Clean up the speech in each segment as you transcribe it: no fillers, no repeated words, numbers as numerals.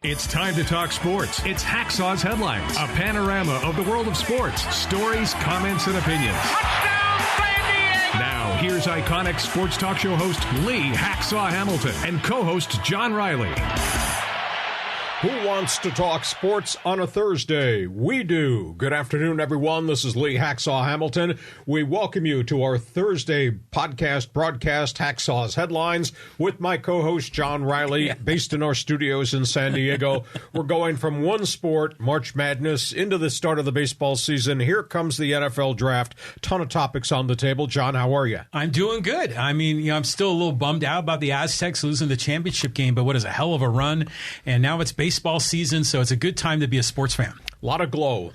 It's time to talk sports. It's Hacksaw's Headlines, a panorama of the world of sports, stories, comments, and opinions. Touchdown, San Diego! Now, here's iconic sports talk show host Lee Hacksaw Hamilton and co-host John Riley. Who wants to talk sports on a Thursday? We do. Good afternoon, everyone. This is Lee Hacksaw Hamilton. We welcome you to our Thursday podcast broadcast, Hacksaw's Headlines, with my co-host John Riley, based in our studios in San Diego. We're going from one sport, March Madness, into the start of the baseball season. Here comes the NFL draft. Ton of topics on the table. John, how are you? I'm doing good. I mean, I'm still a little bummed out about the Aztecs losing the championship game, but what is a hell of a run. And now it's baseball season, so it's a good time to be a sports fan. A lot of glow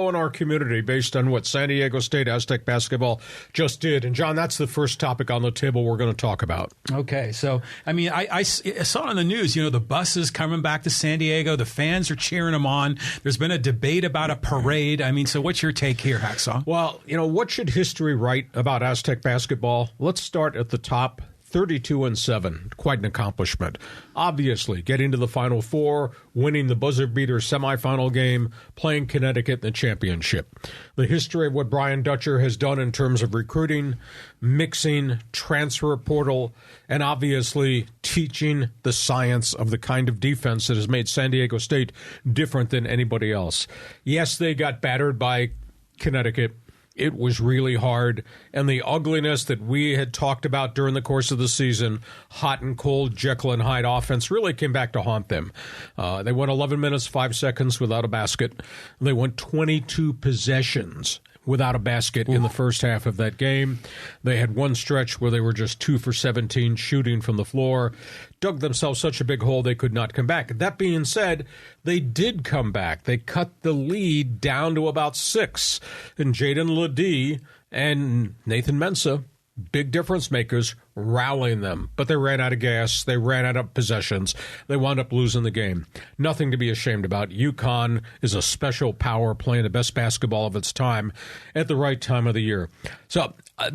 in our community based on what San Diego State Aztec basketball just did. And, John, that's the first topic on the table we're going to talk about. Okay, so, I mean, I saw on the news, the bus is coming back to San Diego. The fans are cheering them on. There's been a debate about a parade. I mean, so what's your take here, Hacksaw? Well, what should history write about Aztec basketball? Let's start at the top. 32-7, quite an accomplishment. Obviously, getting to the Final Four, winning the buzzer-beater semifinal game, playing Connecticut in the championship. The history of what Brian Dutcher has done in terms of recruiting, mixing, transfer portal, and obviously teaching the science of the kind of defense that has made San Diego State different than anybody else. Yes, they got battered by Connecticut. It was really hard, and the ugliness that we had talked about during the course of the season, hot and cold Jekyll and Hyde offense, really came back to haunt them. They went 11 minutes, 5 seconds without a basket. They went 22 possessions without a basket in the first half of that game. They had one stretch where they were just 2 for 17 shooting from the floor, dug themselves such a big hole they could not come back. That being said, they did come back. They cut the lead down to about 6. And Jaden Ledee and Nathan Mensah, big difference makers, rallying them. But they ran out of gas. They ran out of possessions. They wound up losing the game. Nothing to be ashamed about. UConn is a special power playing the best basketball of its time at the right time of the year. So,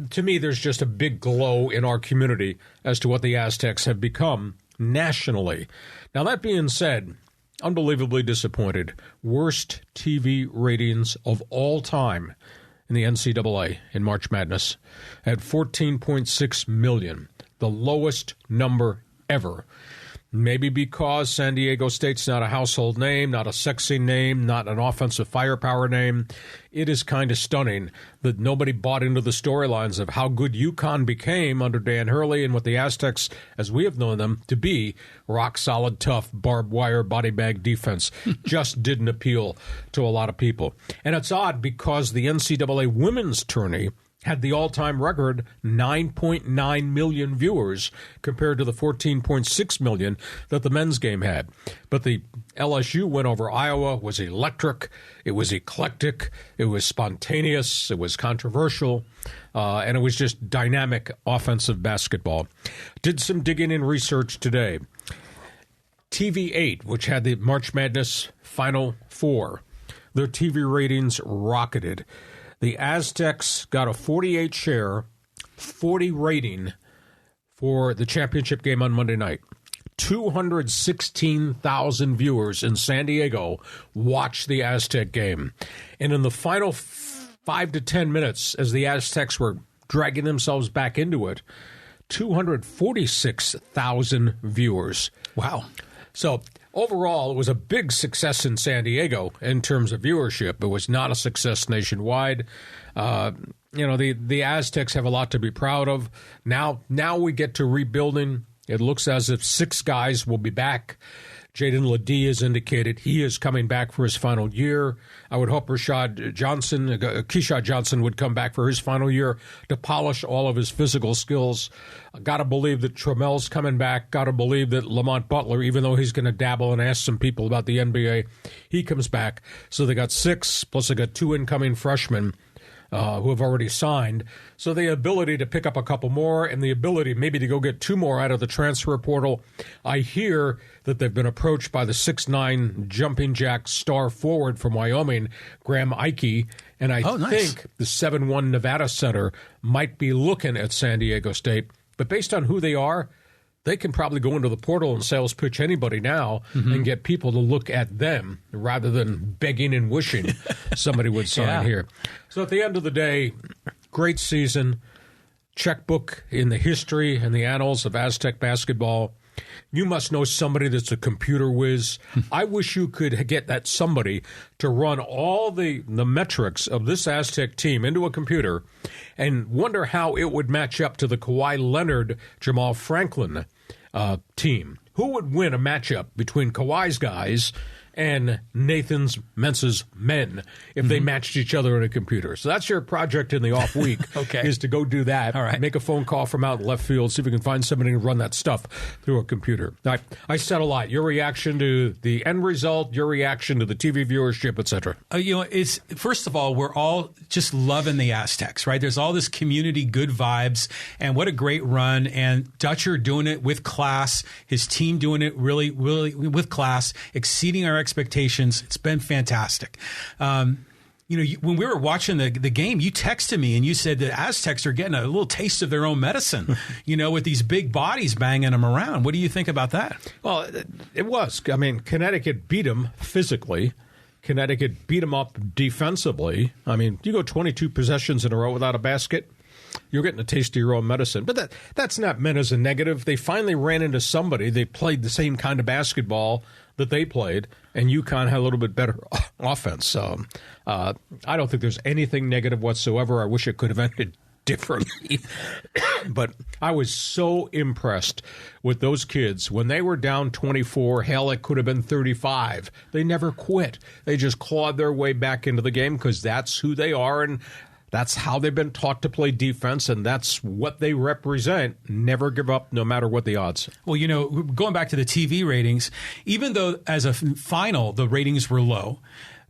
to me, there's just a big glow in our community as to what the Aztecs have become nationally. Now, that being said, unbelievably disappointed. Worst TV ratings of all time in the NCAA in March Madness at 14.6 million, the lowest number ever. Maybe because San Diego State's not a household name, not a sexy name, not an offensive firepower name. It is kind of stunning that nobody bought into the storylines of how good UConn became under Dan Hurley and what the Aztecs, as we have known them, to be rock solid, tough, barbed wire, body bag defense. Just didn't appeal to a lot of people. And it's odd because the NCAA women's tourney had the all-time record 9.9 million viewers compared to the 14.6 million that the men's game had. But the LSU win over Iowa was electric, it was eclectic, it was spontaneous, it was controversial, and it was just dynamic offensive basketball. Did some digging and research today. TV8, which had the March Madness Final Four, their TV ratings rocketed. The Aztecs got a 48 share, 40 rating for the championship game on Monday night. 216,000 viewers in San Diego watched the Aztec game. And in the final 5 to 10 minutes, as the Aztecs were dragging themselves back into it, 246,000 viewers. Wow. So overall, it was a big success in San Diego in terms of viewership. It was not a success nationwide. The Aztecs have a lot to be proud of. Now we get to rebuilding. It looks as if 6 guys will be back. Jaden Ledee has indicated he is coming back for his final year. I would hope Keyshawn Johnson would come back for his final year to polish all of his physical skills. Got to believe that Tramel's coming back. Got to believe that Lamont Butler, even though he's going to dabble and ask some people about the NBA, he comes back. So they got 6, plus they got 2 incoming freshmen who have already signed. So the ability to pick up a couple more and the ability maybe to go get 2 more out of the transfer portal. I hear that they've been approached by the 6'9" jumping jack star forward from Wyoming, Graham Ike, and I think the 7'1" Nevada center might be looking at San Diego State. But based on who they are, they can probably go into the portal and sales pitch anybody now and get people to look at them rather than begging and wishing somebody would sign here. So at the end of the day, great season, checkbook in the history and the annals of Aztec basketball. You must know somebody that's a computer whiz. I wish you could get that somebody to run all the metrics of this Aztec team into a computer and wonder how it would match up to the Kawhi Leonard, Jamal Franklin team. Who would win a matchup between Kawhi's guys and Nathan Mensa's men if they matched each other in a computer? So that's your project in the off week, is to go do that. All right. Make a phone call from out in left field, see if we can find somebody to run that stuff through a computer. I said a lot. Your reaction to the end result, your reaction to the TV viewership, etc. It's first of all, we're all just loving the Aztecs, right? There's all this community good vibes, and what a great run. And Dutcher doing it with class, his team doing it really, really with class, exceeding our expectations. It's been fantastic. When we were watching the game, you texted me and you said the Aztecs are getting a little taste of their own medicine, with these big bodies banging them around. What do you think about that? Well, it was. I mean, Connecticut beat them physically. Connecticut beat them up defensively. I mean, you go 22 possessions in a row without a basket, you're getting a taste of your own medicine. But that's not meant as a negative. They finally ran into somebody. They played the same kind of basketball that they played, and UConn had a little bit better offense. So I don't think there's anything negative whatsoever. I wish it could have ended differently. But I was so impressed with those kids. When they were down 24, hell, it could have been 35. They never quit. They just clawed their way back into the game because that's who they are, and that's how they've been taught to play defense, and that's what they represent. Never give up, no matter what the odds. Well, going back to the TV ratings, even though as a final the ratings were low,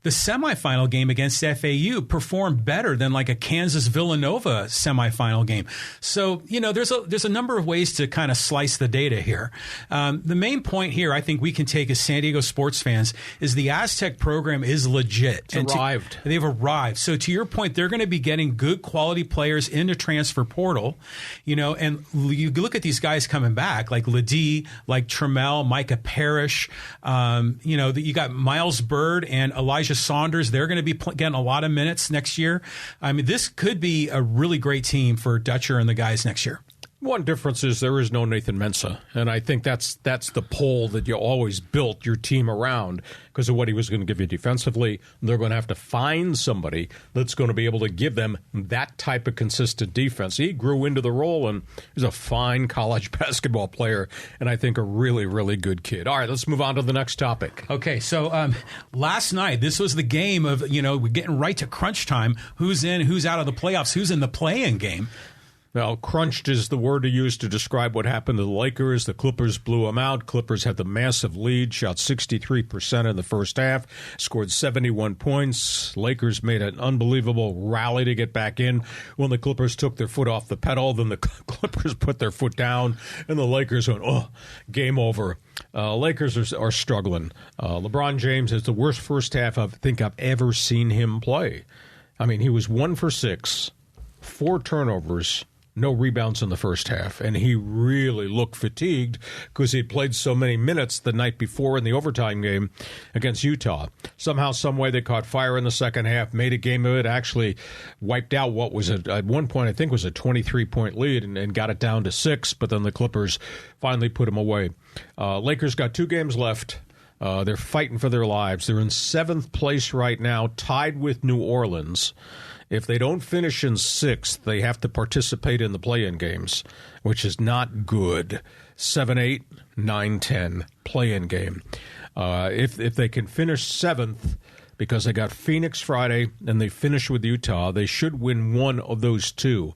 the semifinal game against FAU performed better than like a Kansas-Villanova semifinal game. So, there's a number of ways to kind of slice the data here. The main point here I think we can take as San Diego sports fans is the Aztec program is legit. They've arrived. So to your point, they're going to be getting good quality players into transfer portal, and you look at these guys coming back, like Ledee, like Trammell, Micah Parrish, you got Miles Bird and Elijah Saunders. They're going to be getting a lot of minutes next year. I mean, this could be a really great team for Dutcher and the guys next year. One difference is there is no Nathan Mensa, and I think that's the pole that you always built your team around because of what he was going to give you defensively. They're going to have to find somebody that's going to be able to give them that type of consistent defense. He grew into the role, and he's a fine college basketball player, and I think a really, really good kid. All right, let's move on to the next topic. Okay, so last night, this was the game of, we're getting right to crunch time. Who's in, who's out of the playoffs, who's in the play-in game. Now, crunched is the word to use to describe what happened to the Lakers. The Clippers blew them out. Clippers had the massive lead, shot 63% in the first half, scored 71 points. Lakers made an unbelievable rally to get back in. When the Clippers took their foot off the pedal, then the Clippers put their foot down, and the Lakers went, game over. Lakers are struggling. LeBron James has the worst first half I think I've ever seen him play. I mean, he was 1 for 6, 4 turnovers, no rebounds in the first half, and he really looked fatigued because he'd played so many minutes the night before in the overtime game against Utah. Somehow, someway, they caught fire in the second half, made a game of it, actually wiped out what was, at one point, I think was a 23-point lead and got it down to 6, but then the Clippers finally put them away. Lakers got 2 games left. They're fighting for their lives. They're in 7th place right now, tied with New Orleans. If they don't finish in 6th, they have to participate in the play-in games, which is not good. 7-8, 9-10 play-in game. If they can finish 7th, because they got Phoenix Friday and they finish with Utah, they should win one of those 2.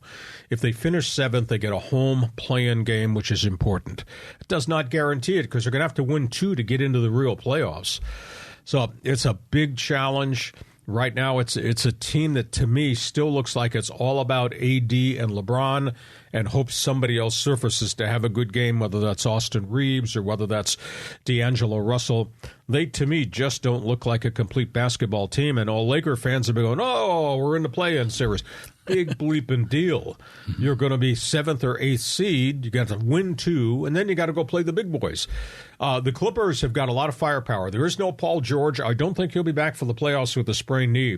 If they finish 7th, they get a home play-in game, which is important. It does not guarantee it because they're going to have to win 2 to get into the real playoffs. So it's a big challenge. Right now, it's a team that, to me, still looks like it's all about AD and LeBron, and hope somebody else surfaces to have a good game, whether that's Austin Reeves or whether that's D'Angelo Russell. They, to me, just don't look like a complete basketball team, and all Laker fans have been going, oh, we're in the play-in series. Big bleeping deal. You're going to be 7th or 8th seed. You got to win 2, and then you got to go play the big boys. The Clippers have got a lot of firepower. There is no Paul George. I don't think he'll be back for the playoffs with a sprained knee.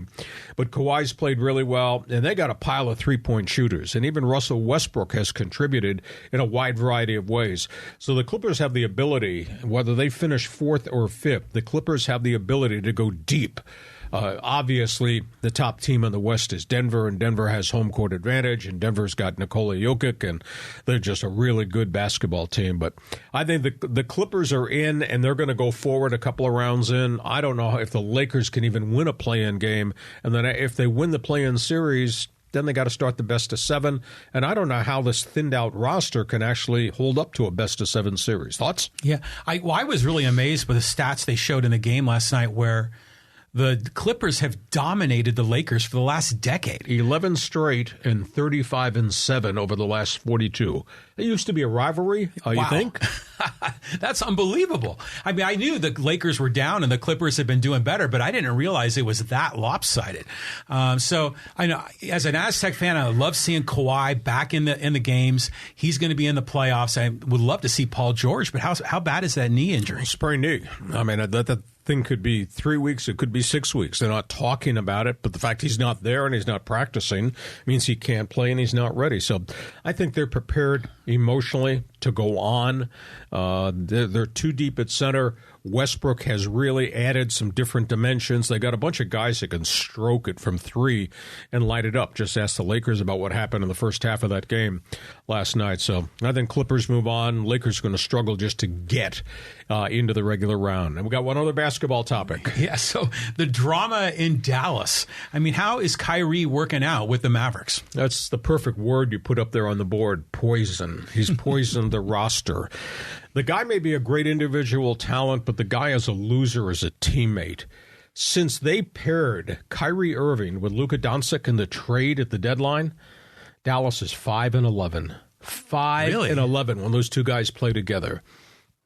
But Kawhi's played really well, and they got a pile of three-point shooters. And even Russell Westbrook has contributed in a wide variety of ways. So the Clippers have the ability, whether they finish 4th or 5th, the Clippers have the ability to go deep. Obviously, the top team in the West is Denver, and Denver has home court advantage, and Denver's got Nikola Jokic, and they're just a really good basketball team. But I think the Clippers are in, and they're going to go forward a couple of rounds in. I don't know if the Lakers can even win a play-in game, and then if they win the play-in series, then they got to start the best of 7. And I don't know how this thinned-out roster can actually hold up to a best of 7 series. Thoughts? Yeah. I was really amazed by the stats they showed in the game last night where the Clippers have dominated the Lakers for the last decade. 11 straight and 35-7 over the last 42. It used to be a rivalry, you think? That's unbelievable. I mean, I knew the Lakers were down and the Clippers had been doing better, but I didn't realize it was that lopsided. So I know, as an Aztec fan, I love seeing Kawhi back in the games. He's going to be in the playoffs. I would love to see Paul George, but how bad is that knee injury? Sprained knee. I mean, that thing could be 3 weeks. It could be 6 weeks. They're not talking about it, but the fact he's not there and he's not practicing means he can't play and he's not ready. So I think they're prepared emotionally to go on. They're too deep at center. Westbrook has really added some different dimensions. They got a bunch of guys that can stroke it from 3 and light it up. Just ask the Lakers about what happened in the first half of that game last night. So I think Clippers move on. Lakers are going to struggle just to get into the regular round. And we got one other basketball topic. Yeah, so the drama in Dallas. I mean, how is Kyrie working out with the Mavericks? That's the perfect word you put up there on the board, poison. He's poisoned the roster. The guy may be a great individual talent, but the guy is a loser as a teammate. Since they paired Kyrie Irving with Luka Doncic in the trade at the deadline, Dallas is 5-11. 5-11 when those two guys play together.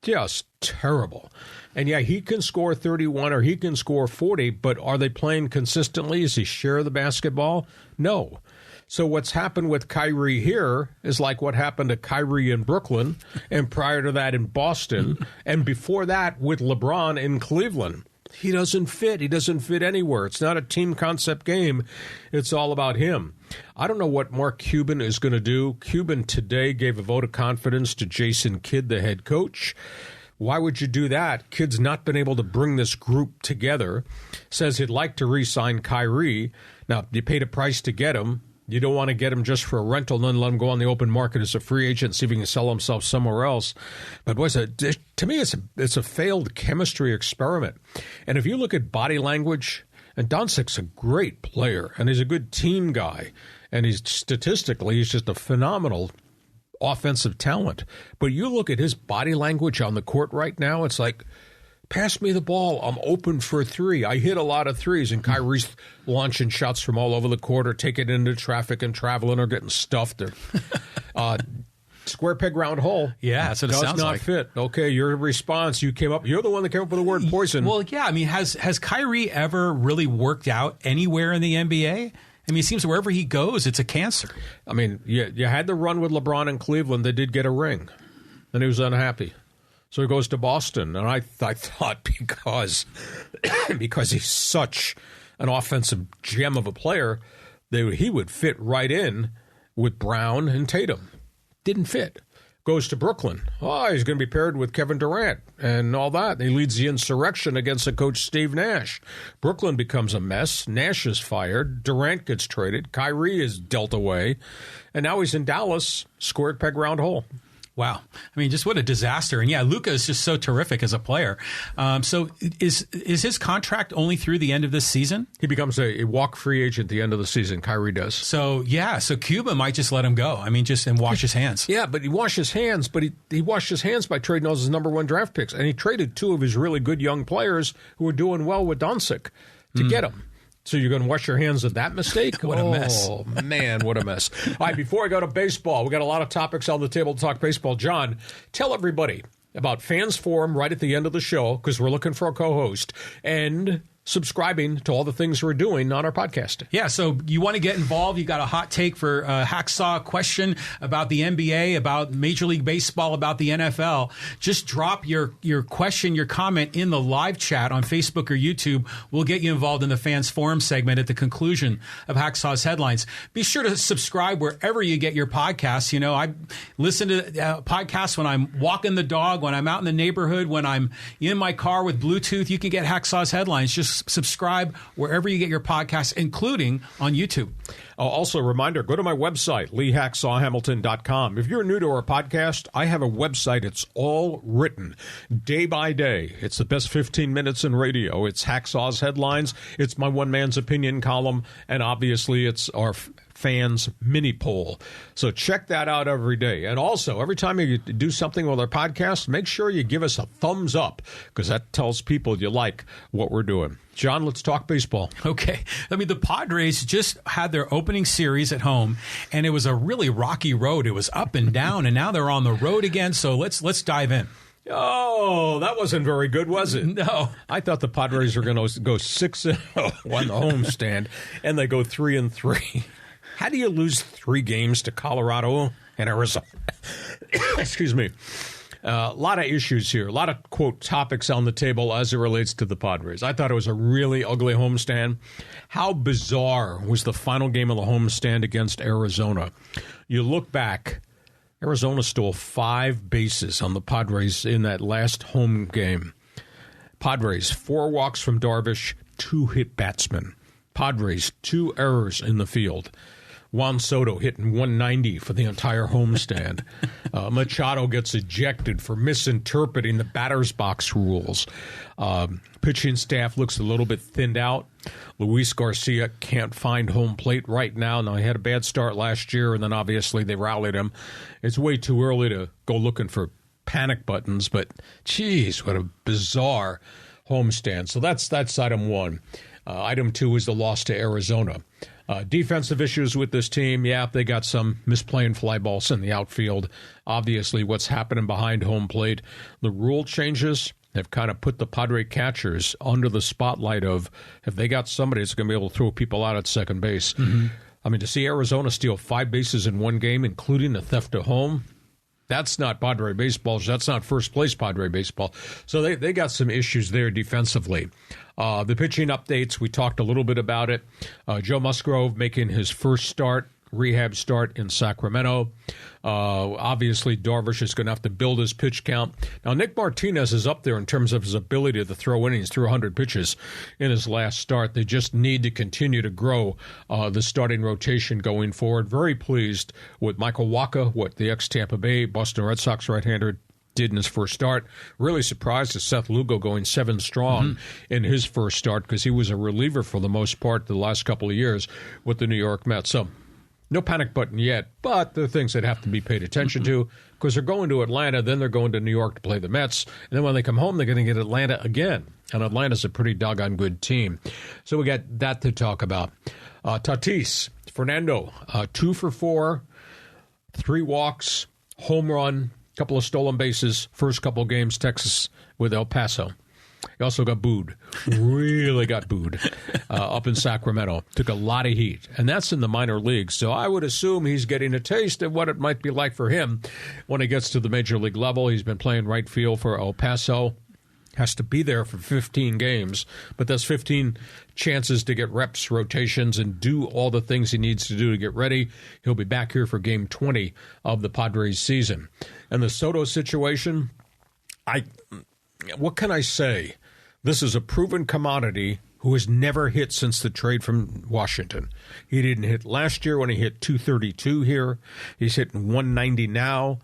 Just terrible. And yeah, he can score 31 or he can score 40, but are they playing consistently? Does he share the basketball? No. So what's happened with Kyrie here is like what happened to Kyrie in Brooklyn, and prior to that in Boston, and before that with LeBron in Cleveland. He doesn't fit. He doesn't fit anywhere. It's not a team concept game. It's all about him. I don't know what Mark Cuban is going to do. Cuban today gave a vote of confidence to Jason Kidd, the head coach. Why would you do that? Kidd's not been able to bring this group together. Says he'd like to re-sign Kyrie. Now, you paid a price to get him. You don't want to get him just for a rental and then let him go on the open market as a free agent and see if he can sell himself somewhere else. But to me, it's a failed chemistry experiment. And if you look at body language, and Doncic's a great player, and he's a good team guy, and he's just a phenomenal offensive talent. But you look at his body language on the court right now, it's like, pass me the ball. I'm open for a 3. I hit a lot of 3s, and Kyrie's launching shots from all over the court or taking into traffic and traveling or getting stuffed. Or, square peg, round hole. Yeah, that's what it sounds like. Does not fit. Okay, your response, you're the one that came up with the word poison. Well, yeah, I mean, has Kyrie ever really worked out anywhere in the NBA? I mean, it seems wherever he goes, it's a cancer. I mean, you had the run with LeBron in Cleveland. They did get a ring, and he was unhappy. So he goes to Boston, and I thought because he's such an offensive gem of a player, he would fit right in with Brown and Tatum. Didn't fit. Goes to Brooklyn. Oh, he's going to be paired with Kevin Durant and all that. He leads the insurrection against the coach Steve Nash. Brooklyn becomes a mess. Nash is fired. Durant gets traded. Kyrie is dealt away. And now he's in Dallas, square peg, round hole. Wow. I mean, just what a disaster. And yeah, Luka is just so terrific as a player. So is his contract only through the end of this season? He becomes a walk free agent at the end of the season. Kyrie does. So Cuba might just let him go. I mean, and wash his hands. Yeah, but he washed his hands, he washed his hands by trading all his number 1 draft picks. And he traded 2 of his really good young players who were doing well with Doncic to get him. So you're going to wash your hands of that mistake? What a mess. Oh, man, what a mess. All right, before I go to baseball, we got a lot of topics on the table to talk baseball. John, tell everybody about Fans Forum right at the end of the show, because we're looking for a co-host, and subscribing to all the things we're doing on our podcast. Yeah, so you want to get involved. You got a hot take for Hacksaw question about the NBA, about Major League Baseball, about the NFL. Just drop your question, your comment in the live chat on Facebook or YouTube. We'll get you involved in the Fans Forum segment at the conclusion of Hacksaw's Headlines. Be sure to subscribe wherever you get your podcasts. You know, I listen to podcasts when I'm walking the dog, when I'm out in the neighborhood, when I'm in my car with Bluetooth. You can get Hacksaw's Headlines. Just subscribe wherever you get your podcasts, including on YouTube. Also, a reminder, go to my website, leehacksawhamilton.com. If you're new to our podcast, I have a website. It's all written day by day. It's the best 15 minutes in radio. It's Hacksaw's Headlines. It's my one man's opinion column. And obviously, it's our fans mini poll. So check that out every day. And also, every time you do something with our podcast, make sure you give us a thumbs up, because that tells people you like what we're doing. John, let's talk baseball. Okay. I mean, the Padres just had their opening series at home, and it was a really rocky road. It was up and down, and now they're on the road again. So let's dive in. Oh, that wasn't very good, was it? No. I thought the Padres were going to go 6-0 on the homestand, and they go 3-3. How do you lose 3 games to Colorado and Arizona? Excuse me. A lot of issues here, a lot of, quote, topics on the table as it relates to the Padres. I thought it was a really ugly homestand. How bizarre was the final game of the homestand against Arizona? You look back, Arizona stole 5 bases on the Padres in that last home game. Padres, 4 walks from Darvish, 2 hit batsmen. Padres, 2 errors in the field. Juan Soto hitting 190 for the entire homestand. Machado gets ejected for misinterpreting the batter's box rules. Pitching staff looks a little bit thinned out. Luis Garcia can't find home plate right now. Now, he had a bad start last year, and then obviously they rallied him. It's way too early to go looking for panic buttons, but geez, what a bizarre homestand. So that's item 1. Item 2 is the loss to Arizona. Defensive issues with this team. Yeah, they got some misplaying fly balls in the outfield. Obviously, what's happening behind home plate. The rule changes have kind of put the Padre catchers under the spotlight of, if they got somebody that's going to be able to throw people out at second base. Mm-hmm. I mean, to see Arizona steal 5 bases in one game, including a theft at home, that's not Padre baseball. That's not first place Padre baseball. So they got some issues there defensively. The pitching updates, we talked a little bit about it. Joe Musgrove making his first rehab start in Sacramento. Obviously, Darvish is going to have to build his pitch count. Now, Nick Martinez is up there in terms of his ability to throw innings through 100 pitches in his last start. They just need to continue to grow the starting rotation going forward. Very pleased with Michael Wacha, what the ex-Tampa Bay Boston Red Sox right-hander did in his first start. Really surprised at Seth Lugo going 7 strong in his first start, because he was a reliever for the most part the last couple of years with the New York Mets. So no panic button yet, but there are things that have to be paid attention to, because they're going to Atlanta, then they're going to New York to play the Mets, and then when they come home, they're going to get Atlanta again. And Atlanta's a pretty doggone good team. So we got that to talk about. Tatis, Fernando, 2 for 4, 3 walks, home run, couple of stolen bases, first couple of games, Texas with El Paso. He also got booed, really got booed up in Sacramento. Took a lot of heat, and that's in the minor leagues. So I would assume he's getting a taste of what it might be like for him when he gets to the major league level. He's been playing right field for El Paso. Has to be there for 15 games, but that's 15 chances to get reps, rotations, and do all the things he needs to do to get ready. He'll be back here for game 20 of the Padres season. And the Soto situation, what can I say? This is a proven commodity who has never hit since the trade from Washington. He didn't hit last year when he hit 232 here. He's hitting 190 now.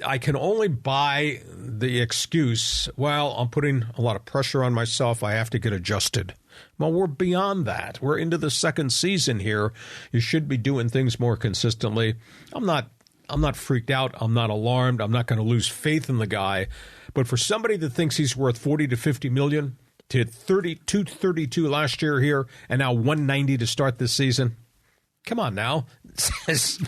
I can only buy the excuse, well, I'm putting a lot of pressure on myself. I have to get adjusted. Well, we're beyond that. We're into the second season here. You should be doing things more consistently. I'm not freaked out. I'm not alarmed. I'm not going to lose faith in the guy. But for somebody that thinks he's worth $40 to $50 million, to hit 232 last year here, and now 190 to start this season. Come on now.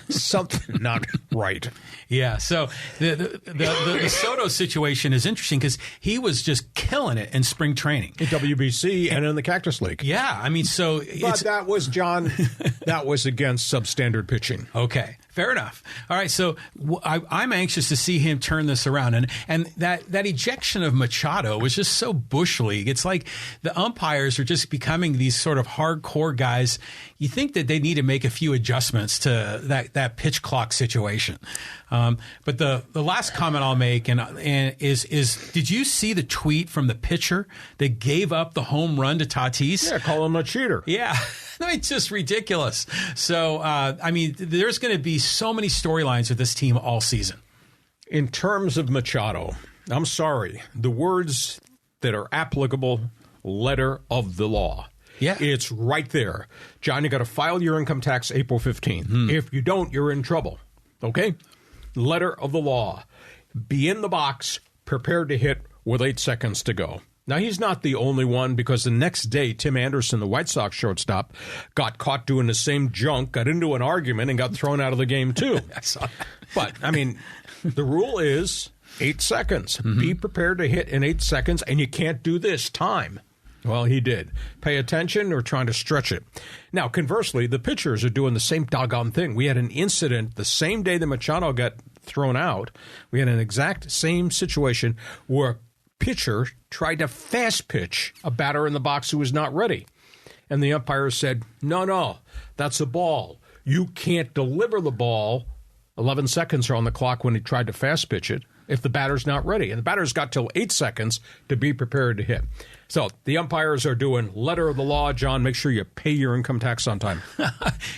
Something not right. Yeah, so the Soto situation is interesting because he was just killing it in spring training. In WBC and in the Cactus League. Yeah, I mean, so... But that was, John, that was against substandard pitching. Okay, fair enough. All right, so I'm anxious to see him turn this around. And that ejection of Machado was just so Bush League. It's like the umpires are just becoming these sort of hardcore guys. You think that they need to make a few adjustments to that pitch clock situation. But the last comment I'll make is did you see the tweet from the pitcher that gave up the home run to Tatis? Yeah, call him a cheater. Yeah. It's just ridiculous. So, I mean, there's going to be so many storylines with this team all season. In terms of Machado, I'm sorry. The words that are applicable, letter of the law. Yeah. It's right there. John, you got to file your income tax April 15th. If you don't, you're in trouble. Okay? Letter of the law. Be in the box, prepared to hit with 8 seconds to go. Now, he's not the only one because the next day, Tim Anderson, the White Sox shortstop, got caught doing the same junk, got into an argument, and got thrown out of the game, too. I saw that. But, I mean, the rule is 8 seconds. Be prepared to hit in 8 seconds, and you can't do this time. Well, he did. Pay attention or trying to stretch it. Now, conversely, the pitchers are doing the same doggone thing. We had an incident the same day that Machado got thrown out. We had an exact same situation where a pitcher tried to fast pitch a batter in the box who was not ready. And the umpire said, no, that's a ball. You can't deliver the ball. 11 seconds are on the clock when he tried to fast pitch it if the batter's not ready. And the batter's got till 8 seconds to be prepared to hit. So the umpires are doing letter of the law. John, make sure you pay your income tax on time.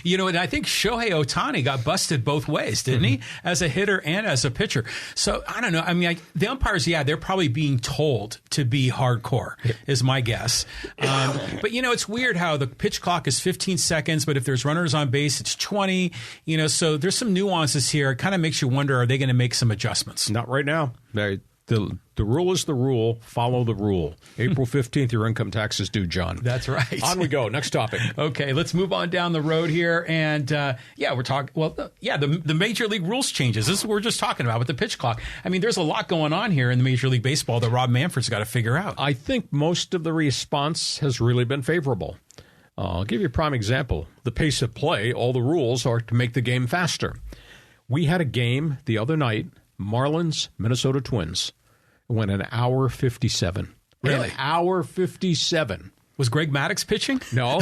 You know, and I think Shohei Ohtani got busted both ways, didn't he? As a hitter and as a pitcher. So I don't know. I mean, the umpires, yeah, they're probably being told to be hardcore, is my guess. But, you know, it's weird how the pitch clock is 15 seconds, but if there's runners on base, it's 20. You know, so there's some nuances here. It kind of makes you wonder, are they going to make some adjustments? Not right now. The rule is the rule. Follow the rule. April 15th, your income tax is due, John. That's right. On we go. Next topic. Okay, let's move on down the road here. And, we're talking, the Major League rules changes. This is what we're just talking about with the pitch clock. I mean, there's a lot going on here in the Major League Baseball that Rob Manfred's got to figure out. I think most of the response has really been favorable. I'll give you a prime example. The pace of play, all the rules are to make the game faster. We had a game the other night, Marlins, Minnesota Twins. Went an hour 57. Really? An hour 57. Was Greg Maddux pitching? No.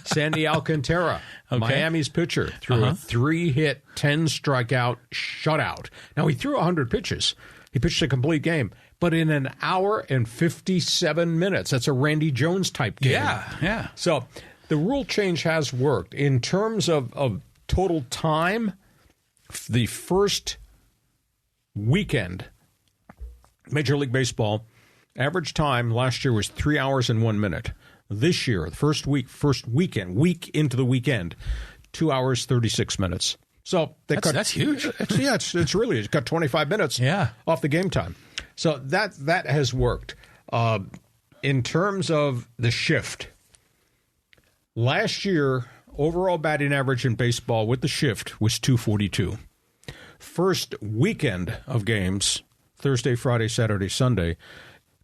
Sandy Alcantara, Miami's pitcher, threw a 3-hit, 10-strikeout shutout. Now, he threw 100 pitches. He pitched a complete game. But in an hour and 57 minutes, that's a Randy Jones type game. Yeah. So the rule change has worked. In terms of total time, the first weekend, Major League Baseball, average time last year was 3 hours and 1 minute. This year, the first week into the weekend, 2 hours, 36 minutes. So that's huge. It's really, it's got 25 minutes off the game time. So that has worked. In terms of the shift, last year, overall batting average in baseball with the shift was 242. First weekend of games, Thursday, Friday, Saturday, Sunday,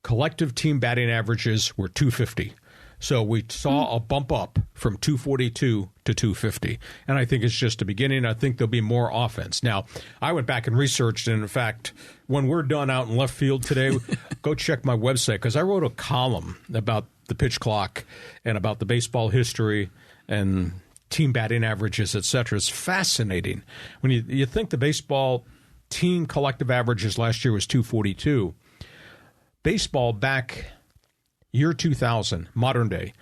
collective team batting averages were 250. So we saw a bump up from 242 to 250. And I think it's just the beginning. I think there'll be more offense. Now, I went back and researched, and in fact, when we're done out in left field today, go check my website, because I wrote a column about the pitch clock and about the baseball history and team batting averages, et cetera. It's fascinating. When you think the baseball team collective averages last year was 242. Baseball back year 2000, modern day,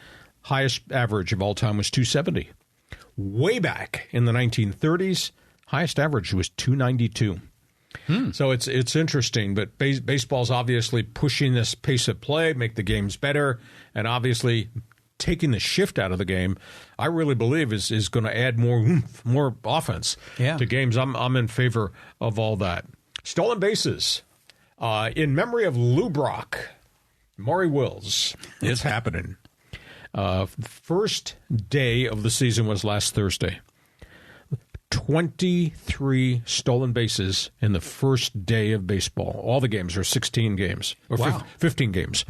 highest average of all time was 270. Way back in the 1930s, highest average was 292. So it's interesting, but baseball's obviously pushing this pace of play, make the games better, and obviously taking the shift out of the game, I really believe is going to add more offense to games. I'm in favor of all that. Stolen bases. In memory of Lou Brock, Maury Wills. It's happening. First day of the season was last Thursday. 23 stolen bases in the first day of baseball. All the games are 16 games, or 15 games.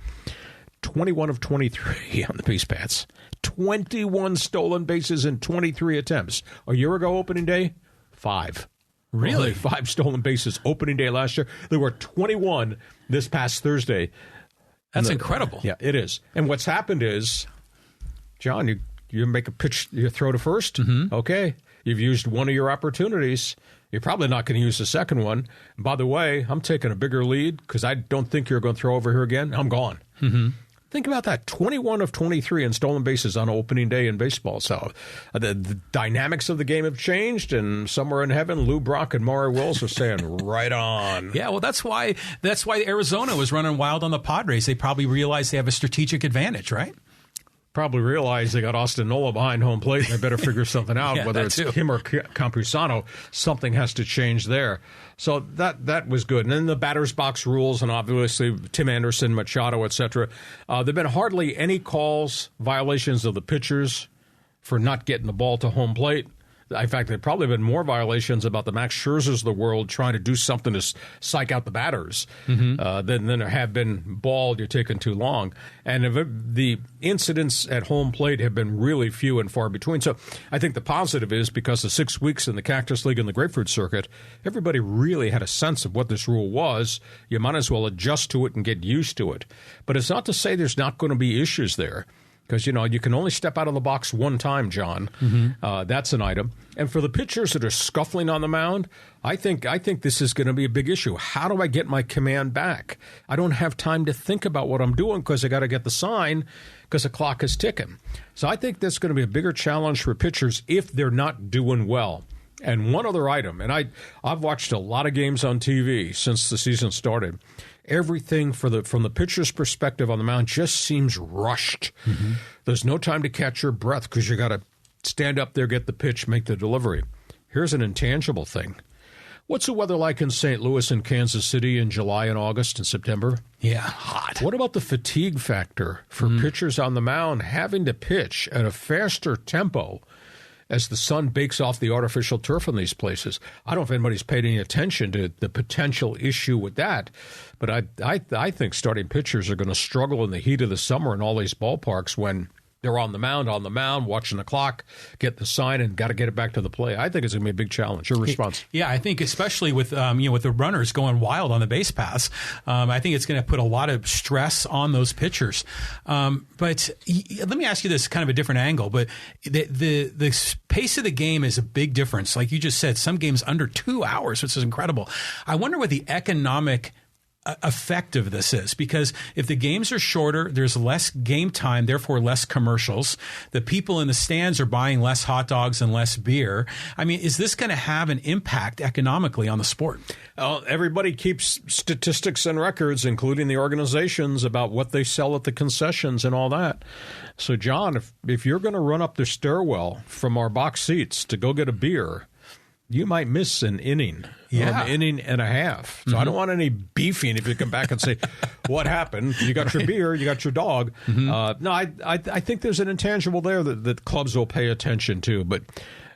21 of 23 on the base paths. 21 stolen bases in 23 attempts. A year ago, opening day, 5. Really? Only 5 stolen bases opening day last year. There were 21 this past Thursday. That's incredible. Yeah, it is. And what's happened is, John, you make a pitch, you throw to first. Mm-hmm. Okay. You've used one of your opportunities. You're probably not going to use the second one. And by the way, I'm taking a bigger lead because I don't think you're going to throw over here again. I'm gone. Mm-hmm. Think about that. 21 of 23 in stolen bases on opening day in baseball. So the dynamics of the game have changed, and somewhere in heaven, Lou Brock and Maury Wills are saying, right on. Yeah, well, that's why Arizona was running wild on the Padres. They probably realized they have a strategic advantage, right? Probably realized they got Austin Nola behind home plate, and they better figure something out. Yeah, whether it's him or Campusano, something has to change there. So that was good. And then the batter's box rules, and obviously Tim Anderson, Machado, etc. There have been hardly any violations of the pitchers for not getting the ball to home plate. In fact, there have probably been more violations about the Max Scherzers of the world trying to do something to psych out the batters than there have been ball, you're taking too long. And the incidents at home plate have been really few and far between. So I think the positive is because of 6 weeks in the Cactus League and the Grapefruit Circuit, everybody really had a sense of what this rule was. You might as well adjust to it and get used to it. But it's not to say there's not going to be issues there. Because, you can only step out of the box one time, John. Mm-hmm. That's an item. And for the pitchers that are scuffling on the mound, I think this is going to be a big issue. How do I get my command back? I don't have time to think about what I'm doing because I got to get the sign because the clock is ticking. So I think that's going to be a bigger challenge for pitchers if they're not doing well. And one other item, and I've watched a lot of games on TV since the season started. Everything from the pitcher's perspective on the mound just seems rushed. Mm-hmm. There's no time to catch your breath because you got to stand up there, get the pitch, make the delivery. Here's an intangible thing. What's the weather like in St. Louis and Kansas City in July and August and September? Yeah, hot. What about the fatigue factor for pitchers on the mound having to pitch at a faster tempo as the sun bakes off the artificial turf in these places? I don't know if anybody's paid any attention to the potential issue with that, but I think starting pitchers are going to struggle in the heat of the summer in all these ballparks when they're on the mound, watching the clock, get the sign, and got to get it back to the play. I think it's going to be a big challenge. Your response? Yeah, I think especially with with the runners going wild on the base paths, I think it's going to put a lot of stress on those pitchers. But let me ask you this, kind of a different angle. But the pace of the game is a big difference. Like you just said, some games under 2 hours, which is incredible. I wonder what the economic effect of this is, because if the games are shorter, there's less game time, therefore less commercials. The people in the stands are buying less hot dogs and less beer. I mean, is this going to have an impact economically on the sport? Everybody keeps statistics and records, including the organizations, about what they sell at the concessions and all that. So, John, if you're going to run up the stairwell from our box seats to go get a beer, you might miss an inning, an inning and a half. So I don't want any beefing if you come back and say, what happened? You got your beer, you got your dog. Mm-hmm. No, I think there's an intangible there that clubs will pay attention to. But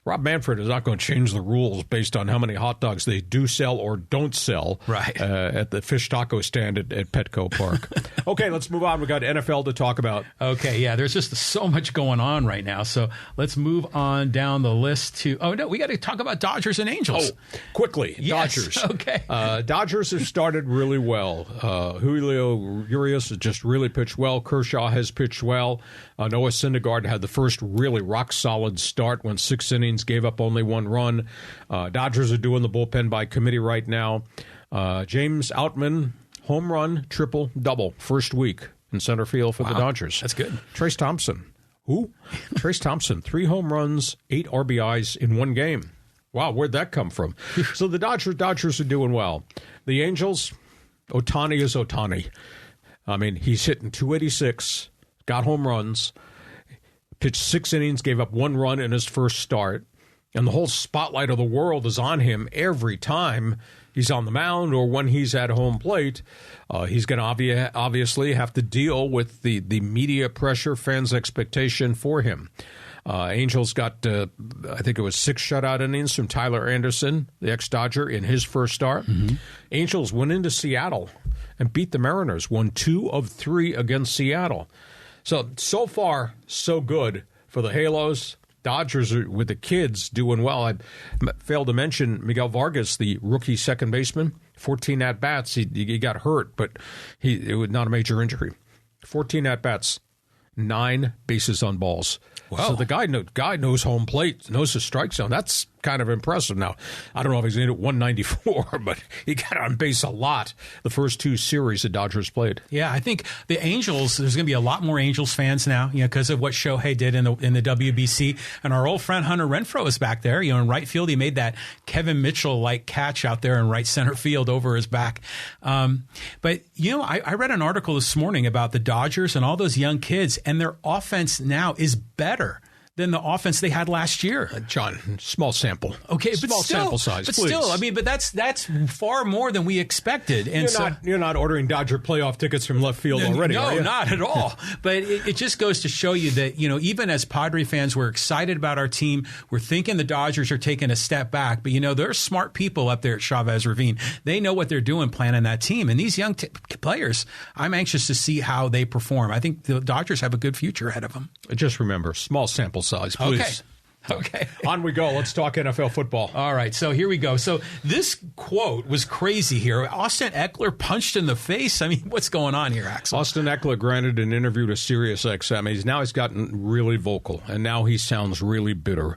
Rob Manfred is not going to change the rules based on how many hot dogs they do sell or don't sell at the fish taco stand at Petco Park. Okay, let's move on. We got NFL to talk about. Okay, yeah, there's just so much going on right now. So let's move on down the list to, we got to talk about Dodgers and Angels. Oh, quickly, yes. Dodgers. Okay. Dodgers have started really well. Julio Urias has just really pitched well. Kershaw has pitched well. Noah Syndergaard had the first really rock-solid start, went 6 innings, gave up only 1 run. Dodgers are doing the bullpen by committee right now. James Outman, home run, triple, double, first week in center field for the Dodgers. That's good. Trace Thompson. Who? Trace Thompson, 3 home runs, 8 RBIs in 1 game. Wow, where'd that come from? So the Dodgers are doing well. The Angels, Ohtani is Ohtani. I mean, he's hitting 286. Got home runs, pitched 6 innings, gave up 1 run in his first start. And the whole spotlight of the world is on him every time he's on the mound or when he's at home plate. He's going to obviously have to deal with the media pressure, fans' expectation for him. Angels got, I think it was 6 shutout innings from Tyler Anderson, the ex-Dodger, in his first start. Mm-hmm. Angels went into Seattle and beat the Mariners, won 2 of 3 against Seattle. So far, so good for the Halos. Dodgers are, with the kids, doing well. I failed to mention Miguel Vargas, the rookie second baseman. 14 at-bats. He got hurt, but it was not a major injury. 14 at-bats, 9 bases on balls. Wow. So the guy knows home plate, knows the strike zone. That's kind of impressive. Now, I don't know if he's going to hit 194, but he got on base a lot the first 2 series the Dodgers played. Yeah, I think the Angels, there's going to be a lot more Angels fans now, because of what Shohei did in the WBC. And our old friend Hunter Renfroe is back there, in right field. He made that Kevin Mitchell-like catch out there in right center field over his back. But, I read an article this morning about the Dodgers and all those young kids, and their offense now is better than the offense they had last year. John, small sample. Okay, small sample size, but please. still, but that's far more than we expected. And you're not ordering Dodger playoff tickets from left field already, no, are you? not at all. But it just goes to show you that, even as Padre fans, we're excited about our team. We're thinking the Dodgers are taking a step back. But, there are smart people up there at Chavez Ravine. They know what they're doing planning that team. And these young players, I'm anxious to see how they perform. I think the Dodgers have a good future ahead of them. Just remember, small sample size, please. Okay. On we go. Let's talk NFL football. All right. So here we go. So this quote was crazy here. Austin Eckler punched in the face. I mean, what's going on here, Axel? Austin Eckler granted an interview to SiriusXM. Now he's gotten really vocal, and now he sounds really bitter.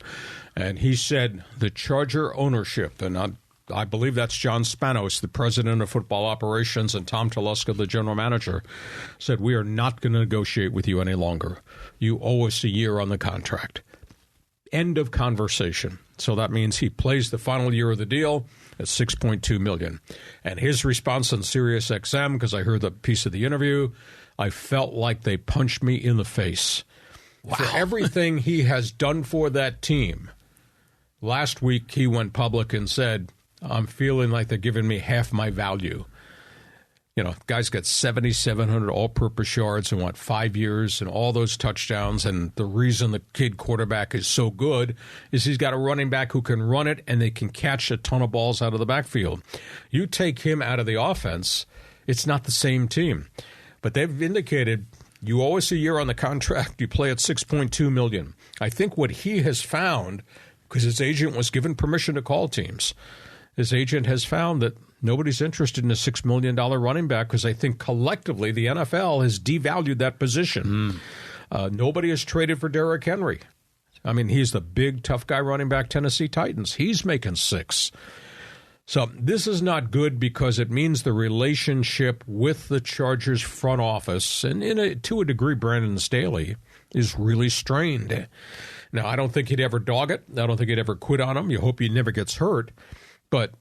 And he said the Charger ownership, and I believe that's John Spanos, the president of football operations, and Tom Telesco, the general manager, said, we are not going to negotiate with you any longer. You owe us a year on the contract. End of conversation. So that means he plays the final year of the deal at $6.2 million. And his response on SiriusXM, because I heard the piece of the interview, I felt like they punched me in the face. Wow. For everything he has done for that team. Last week he went public and said, I'm feeling like they're giving me half my value. Guys got 7,700 all-purpose yards in 5 years and all those touchdowns. And the reason the kid quarterback is so good is he's got a running back who can run it and they can catch a ton of balls out of the backfield. You take him out of the offense, it's not the same team. But they've indicated you owe us a year on the contract. You play at $6.2 million. I think what he has found, because his agent was given permission to call teams, his agent has found that nobody's interested in a $6 million running back because I think collectively the NFL has devalued that position. Nobody has traded for Derrick Henry. I mean, he's the big, tough guy running back Tennessee Titans. He's making $6 million. So this is not good because it means the relationship with the Chargers front office, and to a degree Brandon Staley, is really strained. Now, I don't think he'd ever dog it. I don't think he'd ever quit on him. You hope he never gets hurt. But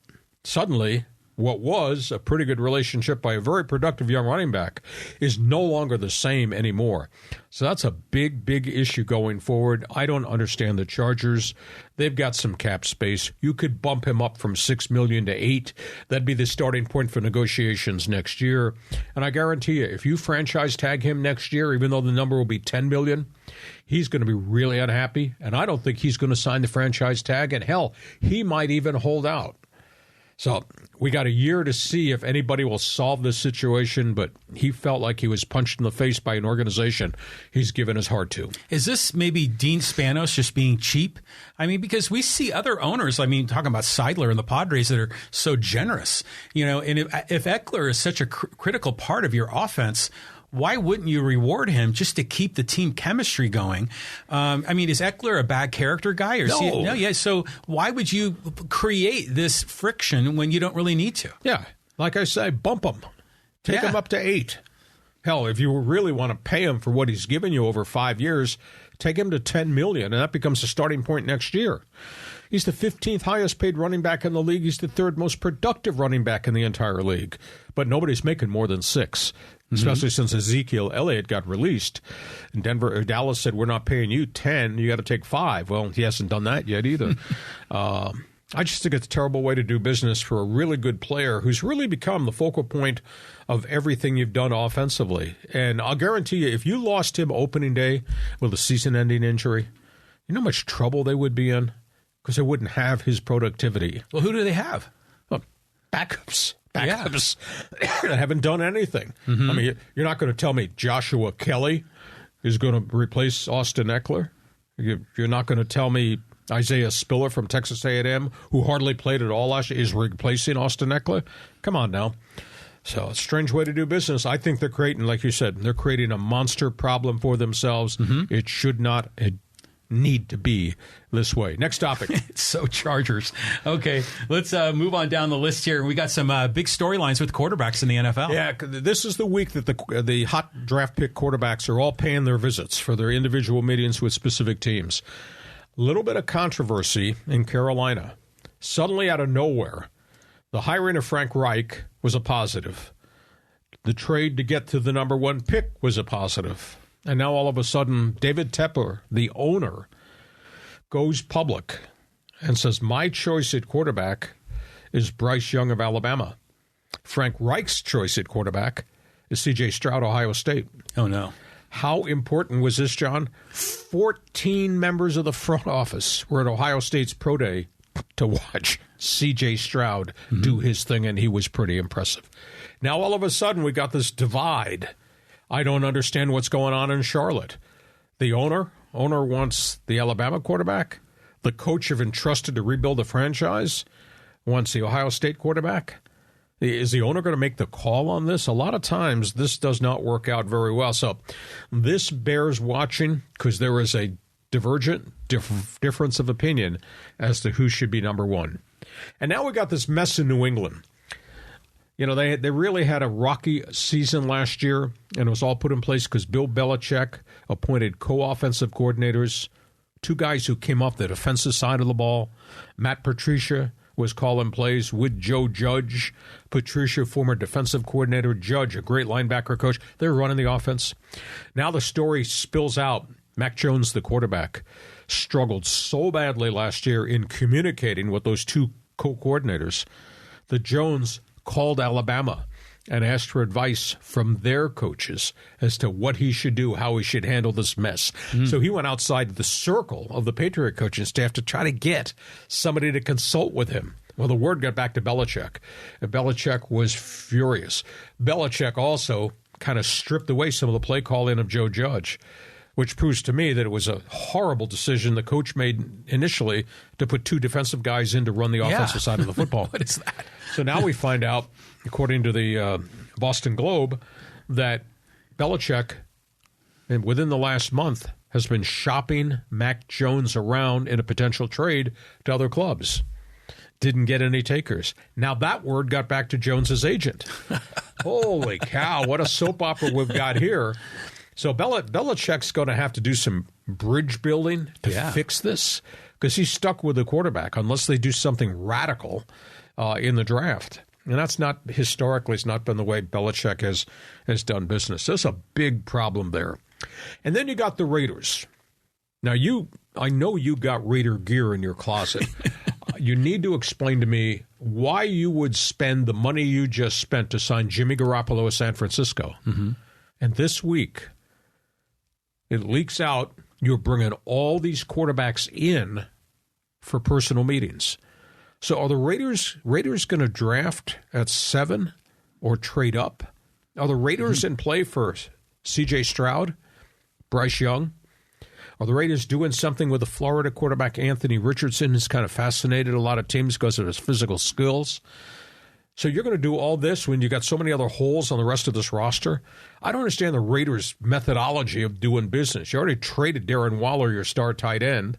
suddenly, what was a pretty good relationship by a very productive young running back is no longer the same anymore. So that's a big, big issue going forward. I don't understand the Chargers. They've got some cap space. You could bump him up from $6 million to $8 million. That'd be the starting point for negotiations next year. And I guarantee you, if you franchise tag him next year, even though the number will be $10 million, he's going to be really unhappy. And I don't think he's going to sign the franchise tag. And hell, he might even hold out. So we got a year to see if anybody will solve this situation, but he felt like he was punched in the face by an organization he's given his heart to. Is this maybe Dean Spanos just being cheap? I mean, because we see other owners, talking about Seidler and the Padres that are so generous, and if Eckler is such a critical part of your offense, why wouldn't you reward him just to keep the team chemistry going? Is Eckler a bad character guy? No. So why would you create this friction when you don't really need to? Yeah. Like I say, bump him. Take him up to $8 million. Hell, if you really want to pay him for what he's given you over 5 years, take him to $10 million, and that becomes the starting point next year. He's the 15th highest paid running back in the league. He's the 3rd most productive running back in the entire league. But nobody's making more than $6 million. especially since Ezekiel Elliott got released. And Dallas said, we're not paying you 10, you got to take 5. Well, he hasn't done that yet either. I just think it's a terrible way to do business for a really good player who's really become the focal point of everything you've done offensively. And I'll guarantee you, if you lost him opening day with a season-ending injury, you know how much trouble they would be in? Because they wouldn't have his productivity. Well, who do they have? Well, backups that haven't done anything. I mean, you're not going to tell me Joshua Kelly is going to replace Austin Eckler. You're not going to tell me Isaiah Spiller from Texas A&M, who hardly played at all last year, is replacing Austin Eckler. Come on now. So, a strange way to do business. I think they're creating, like you said, they're creating a monster problem for themselves. It should not need to be this way. Next topic. It's so Chargers. Okay, let's move on down the list here. We got some big storylines with quarterbacks in the NFL. Yeah, this is the week that the hot draft pick quarterbacks are all paying their visits for their individual meetings with specific teams. Little bit of controversy in Carolina. Suddenly out of nowhere, the hiring of Frank Reich was a positive. The trade to get to the number 1 pick was a positive. And now all of a sudden, David Tepper, the owner, goes public and says, my choice at quarterback is Bryce Young of Alabama. Frank Reich's choice at quarterback is C.J. Stroud, Ohio State. Oh, no. How important was this, John? 14 members of the front office were at Ohio State's pro day to watch C.J. Stroud do his thing, and he was pretty impressive. Now, all of a sudden, we got this divide. I don't understand what's going on in Charlotte. The owner wants the Alabama quarterback. The coach have entrusted to rebuild the franchise wants the Ohio State quarterback. Is the owner going to make the call on this? A lot of times this does not work out very well. So this bears watching because there is a divergent difference of opinion as to who should be number 1. And now we got this mess in New England. You know, they really had a rocky season last year, and it was all put in place because Bill Belichick appointed co-offensive coordinators, 2 guys who came off the defensive side of the ball. Matt Patricia was calling plays with Joe Judge. Patricia, former defensive coordinator. Judge, a great linebacker coach. They were running the offense. Now the story spills out. Mac Jones, the quarterback, struggled so badly last year in communicating with those 2 co-coordinators that Jones called Alabama and asked for advice from their coaches as to what he should do, how he should handle this mess. So he went outside the circle of the Patriot coaching staff to try to get somebody to consult with him. Well, the word got back to Belichick, and Belichick was furious. Belichick also kind of stripped away some of the play calling of Joe Judge, which proves to me that it was a horrible decision the coach made initially to put 2 defensive guys in to run the offensive side of the football. What is that? So now we find out, according to the Boston Globe, that Belichick, within the last month, has been shopping Mac Jones around in a potential trade to other clubs. Didn't get any takers. Now that word got back to Jones's agent. Holy cow, what a soap opera we've got here. So Belichick's going to have to do some bridge building to fix this because he's stuck with the quarterback unless they do something radical in the draft. And that's not, historically, it's not been the way Belichick has done business. There's a big problem there. And then you got the Raiders. Now, I know you got Raider gear in your closet. You need to explain to me why you would spend the money you just spent to sign Jimmy Garoppolo of San Francisco. And this week, it leaks out you're bringing all these quarterbacks in for personal meetings. So are the Raiders going to draft at 7 or trade up? Are the Raiders in play for C.J. Stroud, Bryce Young? Are the Raiders doing something with the Florida quarterback Anthony Richardson, who's kind of fascinated a lot of teams because of his physical skills? So you're going to do all this when you got so many other holes on the rest of this roster? I don't understand the Raiders' methodology of doing business. You already traded Darren Waller, your star tight end.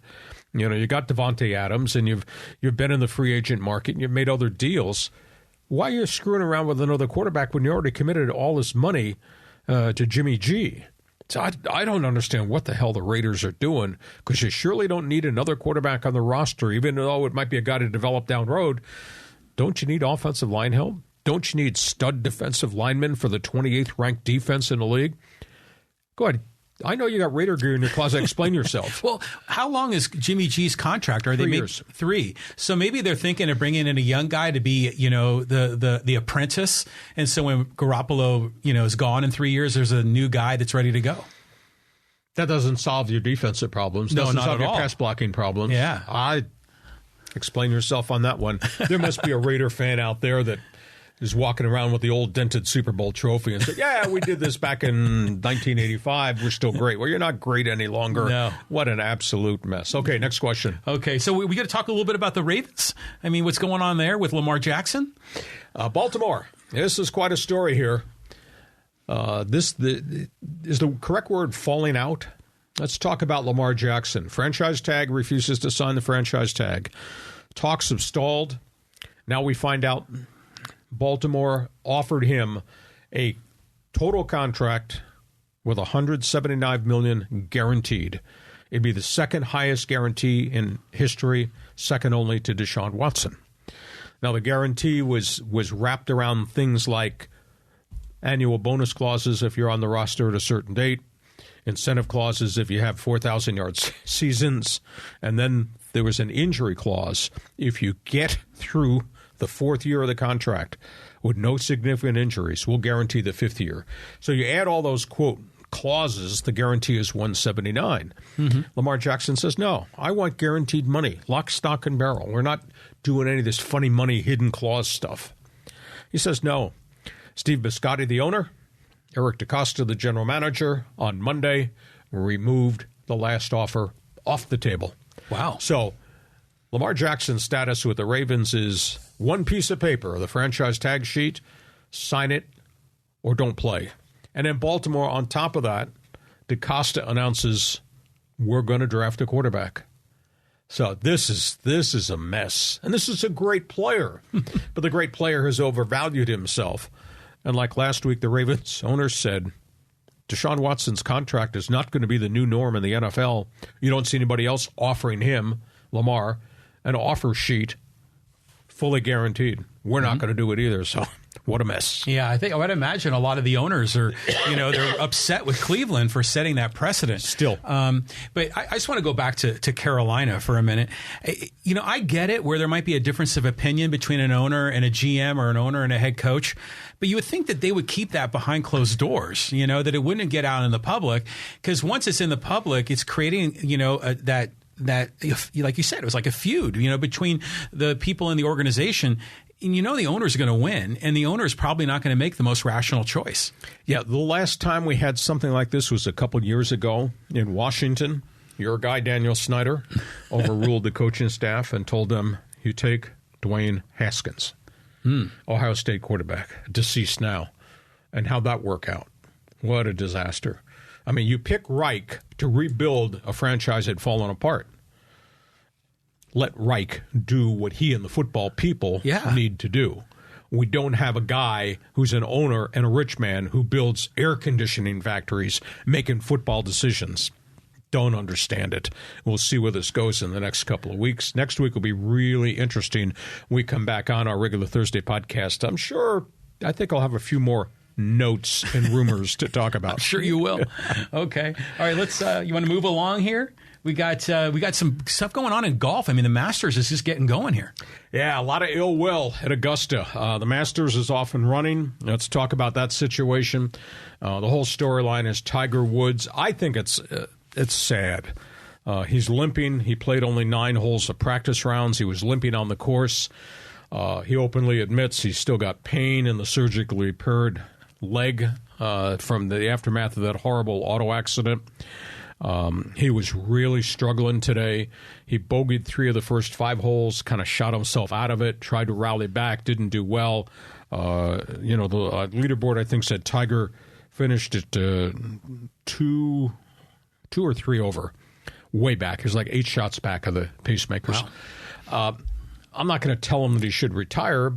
You know, you got Devontae Adams, and you've been in the free agent market, and you've made other deals. Why are you screwing around with another quarterback when you already committed all this money to Jimmy G? So I don't understand what the hell the Raiders are doing, because you surely don't need another quarterback on the roster, even though it might be a guy to develop down the road. Don't you need offensive line help? Don't you need stud defensive linemen for the 28th ranked defense in the league? Go ahead. I know you got Raider gear in your closet. Explain yourself. Well, how long is Jimmy G's contract? Are they 3 years? 3. So maybe they're thinking of bringing in a young guy to be, the apprentice. And so when Garoppolo, is gone in 3 years, there's a new guy that's ready to go. That doesn't solve your defensive problems. No, doesn't not solve at your all. pass blocking problems. Yeah. Explain yourself on that one. There must be a Raider fan out there that is walking around with the old dented Super Bowl trophy and say, yeah, we did this back in 1985. We're still great. Well, you're not great any longer. No. What an absolute mess. Okay, next question. Okay, so we got to talk a little bit about the Ravens. I mean, what's going on there with Lamar Jackson? Baltimore. This is quite a story here. Is the correct word falling out? Let's talk about Lamar Jackson. Franchise tag, refuses to sign the franchise tag. Talks have stalled. Now we find out Baltimore offered him a total contract with $179 million guaranteed. It'd be the second highest guarantee in history, second only to Deshaun Watson. Now the guarantee was wrapped around things like annual bonus clauses if you're on the roster at a certain date, incentive clauses if you have 4,000-yard seasons, and then there was an injury clause. If you get through the 4th year of the contract with no significant injuries, we'll guarantee the 5th year. So you add all those, quote, clauses, the guarantee is $179. Mm-hmm. Lamar Jackson says, no, I want guaranteed money, lock, stock, and barrel. We're not doing any of this funny money, hidden clause stuff. He says, no. Steve Biscotti, the owner, Eric DeCosta, the general manager, on Monday removed the last offer off the table. Wow. So Lamar Jackson's status with the Ravens is one piece of paper, the franchise tag sheet, sign it or don't play. And in Baltimore, on top of that, DeCosta announces we're going to draft a quarterback. So this is a mess. And this is a great player. But the great player has overvalued himself. And like last week, the Ravens owner said, Deshaun Watson's contract is not going to be the new norm in the NFL. You don't see anybody else offering him, Lamar, an offer sheet fully guaranteed. We're not going to do it either. So what a mess. Yeah, I would imagine a lot of the owners are, they're upset with Cleveland for setting that precedent. Still. But I just want to go back to Carolina for a minute. I get it where there might be a difference of opinion between an owner and a GM or an owner and a head coach. But you would think that they would keep that behind closed doors, that it wouldn't get out in the public. Because once it's in the public, it's creating, that, like you said, it was like a feud, between the people in the organization. And the owner's going to win, and the owner is probably not going to make the most rational choice. Yeah, the last time we had something like this was a couple years ago in Washington. Your guy, Daniel Snyder, overruled the coaching staff and told them, you take Dwayne Haskins, Ohio State quarterback, deceased now. And how'd that work out? What a disaster. I mean, you pick Reich to rebuild a franchise that had fallen apart. Let Reich do what he and the football people need to do. We don't have a guy who's an owner and a rich man who builds air conditioning factories making football decisions. Don't understand it. We'll see where this goes in the next couple of weeks. Next week will be really interesting. We come back on our regular Thursday podcast. I think I'll have a few more notes and rumors to talk about. I'm sure you will. Okay. All right, let's you want to move along here? We got some stuff going on in golf. I mean, the Masters is just getting going here. Yeah, a lot of ill will at Augusta. The Masters is off and running. Let's talk about that situation. The whole storyline is Tiger Woods. I think it's sad. He's limping. He played only 9 holes of practice rounds. He was limping on the course. He openly admits he's still got pain in the surgically repaired leg from the aftermath of that horrible auto accident. He was really struggling today. He bogeyed 3 of the first 5 holes, kind of shot himself out of it, tried to rally back, didn't do well. The leaderboard, I think, said Tiger finished at 2 or 3 over, way back. He was like 8 shots back of the pacemakers. Wow. I'm not going to tell him that he should retire,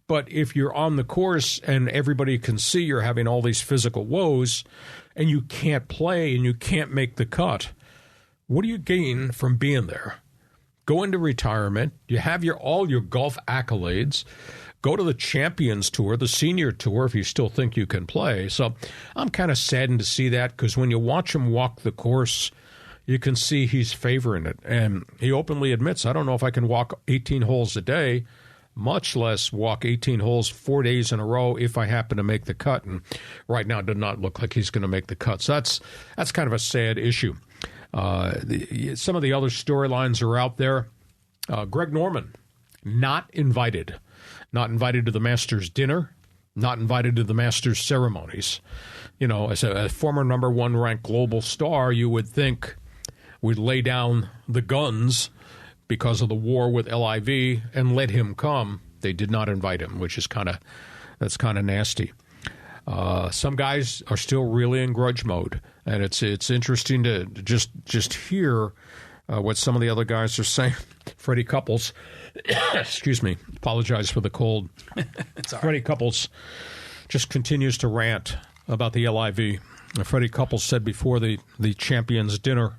but if you're on the course and everybody can see you're having all these physical woes and you can't play and you can't make the cut, what do you gain from being there? Go into retirement. You have all your golf accolades. Go to the Champions Tour, the Senior Tour, if you still think you can play. So I'm kind of saddened to see that, because when you watch him walk the course, you can see he's favoring it. And he openly admits, I don't know if I can walk 18 holes a day, much less walk 18 holes 4 days in a row if I happen to make the cut. And right now it did not look like he's going to make the cut. So that's kind of a sad issue. Some of the other storylines are out there. Greg Norman, not invited. Not invited to the Masters dinner, not invited to the Masters ceremonies. You know, as a former number one ranked global star, you would think we'd lay down the guns because of the war with LIV and let him come. They did not invite him, which is that's kind of nasty. Some guys are still really in grudge mode, and it's interesting to just hear what some of the other guys are saying. Freddie Couples, excuse me, apologize for the cold. Freddie Couples just continues to rant about the LIV. Freddie Couples said before the Champions dinner,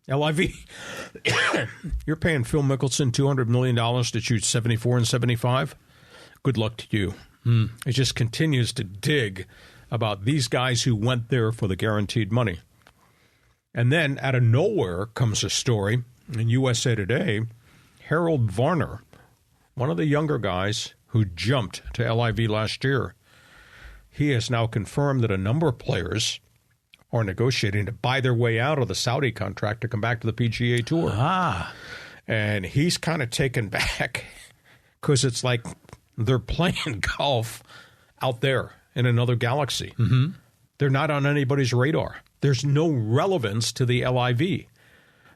LIV, you're paying Phil Mickelson $200 million to shoot 74 and 75? Good luck to you. It just continues to dig about these guys who went there for the guaranteed money. And then out of nowhere comes a story in USA Today. Harold Varner, one of the younger guys who jumped to LIV last year, he has now confirmed that a number of players are negotiating to buy their way out of the Saudi contract to come back to the PGA Tour. And he's kind of taken back because it's like they're playing golf out there in another galaxy. Mm-hmm. They're not on anybody's radar. There's no relevance to the LIV.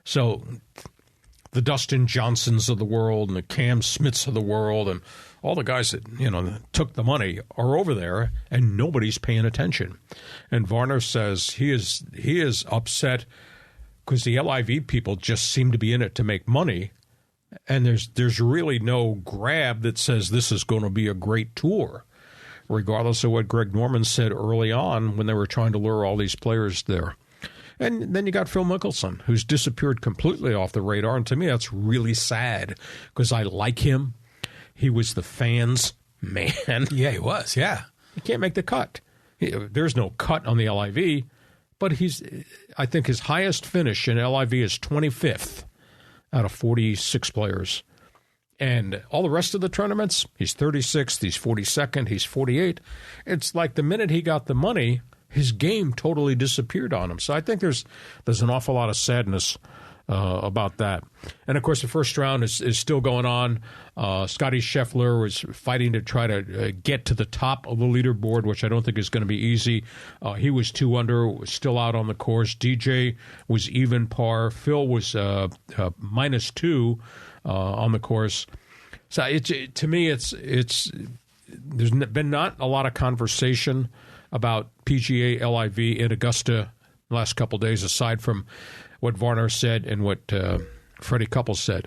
So the Dustin Johnsons of the world and the Cam Smiths of the world and all the guys that, took the money are over there, and nobody's paying attention. And Varner says he is upset because the LIV people just seem to be in it to make money, and there's really no grab that says this is going to be a great tour, regardless of what Greg Norman said early on when they were trying to lure all these players there. And then you got Phil Mickelson, who's disappeared completely off the radar. And to me, that's really sad because I like him. He was the fans' man. Yeah, he was, yeah. He can't make the cut. There's no cut on the LIV, but I think his highest finish in LIV is 25th out of 46 players. And all the rest of the tournaments, he's 36th, he's 42nd, he's 48th. It's like the minute he got the money, his game totally disappeared on him. So I think there's an awful lot of sadness about that. And, of course, the first round is still going on. Scotty Scheffler was fighting to try to get to the top of the leaderboard, which I don't think is going to be easy. He was 2 under, was still out on the course. DJ was even par. Phil was -2 on the course. So to me, there's been not a lot of conversation about PGA LIV in Augusta the last couple of days, aside from what Varner said and what Freddie Couples said.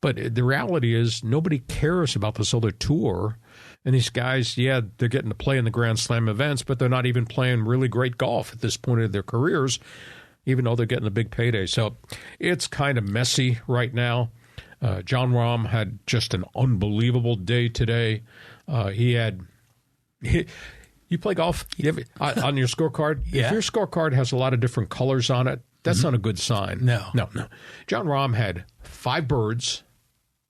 But the reality is nobody cares about this other tour. And these guys, yeah, they're getting to play in the Grand Slam events, but they're not even playing really great golf at this point of their careers, even though they're getting a big payday. So it's kind of messy right now. John Rahm had just an unbelievable day today. You play golf on your scorecard? Yeah. If your scorecard has a lot of different colors on it, that's not a good sign. No. John Rahm had 5 birds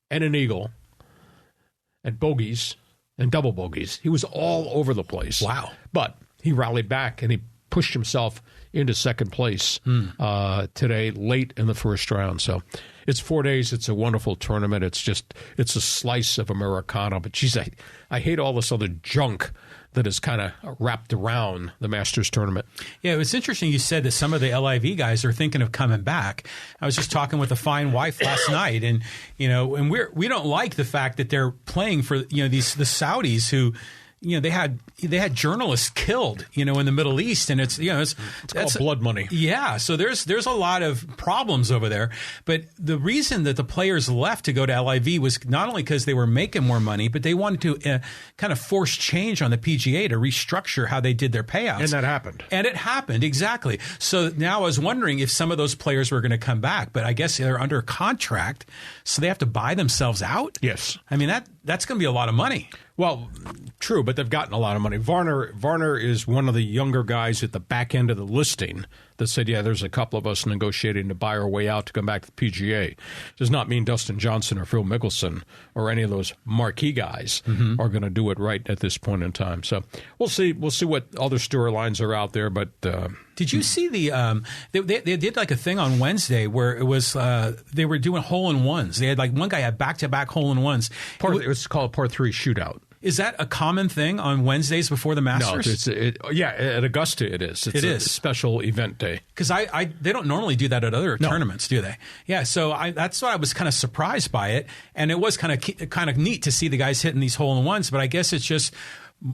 and an eagle and bogeys and double bogeys. He was all over the place. Wow. But he rallied back and he pushed himself into second place today, late in the first round. So it's 4 days. It's a wonderful tournament. It's a slice of Americana. But geez, I hate all this other junk that is kind of wrapped around the Masters tournament. Yeah, it was interesting you said that some of the LIV guys are thinking of coming back. I was just talking with a fine wife last night, and we don't like the fact that they're playing for the Saudis who they had journalists killed, in the Middle East, and it's called blood money. Yeah, so there's a lot of problems over there. But the reason that the players left to go to LIV was not only because they were making more money, but they wanted to kind of force change on the PGA to restructure how they did their payouts. And that happened. And it happened, exactly. So now I was wondering if some of those players were going to come back, but I guess they're under contract, so they have to buy themselves out? Yes. I mean, that's going to be a lot of money. Well, true, but they've gotten a lot of money. Varner is one of the younger guys at the back end of the listing that said, yeah, there's a couple of us negotiating to buy our way out to come back to the PGA. Does not mean Dustin Johnson or Phil Mickelson or any of those marquee guys are going to do it right at this point in time. So we'll see. We'll see what other storylines are out there. But did you see they did like a thing on Wednesday where it was they were doing hole-in-ones. They had like one guy had back-to-back hole-in-ones. It's called a par 3 shootout. Is that a common thing on Wednesdays before the Masters? No, at Augusta it is. It's a special event day. Because they don't normally do that at other tournaments, do they? Yeah, so that's why I was kind of surprised by it, and it was kind of neat to see the guys hitting these hole-in-ones. But I guess it's just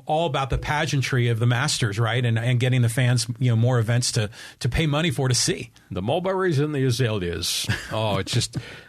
all about the pageantry of the Masters, right? And getting the fans, more events to pay money for to see. The mulberries and the azaleas. Oh,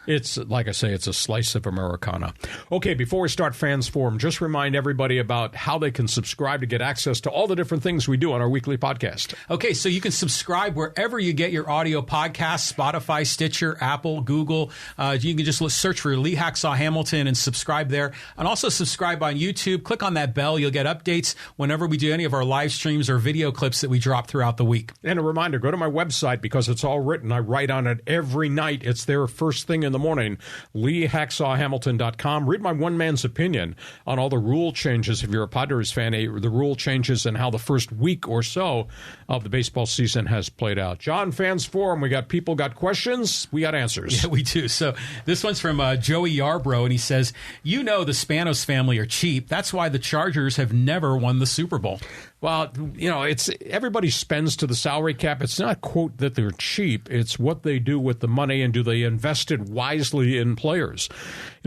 it's like I say, it's a slice of Americana. Okay, before we start Fans Forum, just remind everybody about how they can subscribe to get access to all the different things we do on our weekly podcast. Okay, so you can subscribe wherever you get your audio podcasts, Spotify, Stitcher, Apple, Google. You can just search for Lee Hacksaw Hamilton and subscribe there. And also subscribe on YouTube. Click on that bell. You'll get updates whenever we do any of our live streams or video clips that we drop throughout the week. And a reminder, go to my website because it's all written. I write on it every night. It's there first thing in the morning, LeeHacksawHamilton.com. Read my one man's opinion on all the rule changes. If you're a Padres fan, the rule changes and how the first week or so of the baseball season has played out. John, Fans Forum, we got people got questions, we got answers. Yeah, we do. So this one's from Joey Yarbrough, and he says, the Spanos family are cheap. That's why the Chargers have never won the Super Bowl. Well, it's everybody spends to the salary cap. It's not, quote, that they're cheap. It's what they do with the money and do they invest it wisely in players.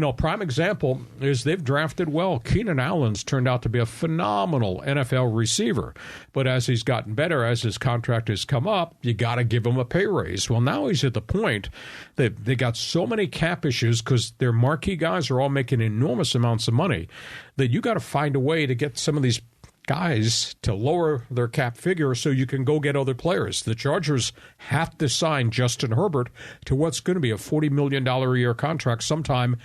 A prime example is they've drafted well. Keenan Allen's turned out to be a phenomenal NFL receiver. But as he's gotten better, as his contract has come up, you got to give him a pay raise. Well, now he's at the point that they got so many cap issues because their marquee guys are all making enormous amounts of money that you got to find a way to get some of these guys to lower their cap figure so you can go get other players. The Chargers have to sign Justin Herbert to what's going to be a $40 million a year contract sometime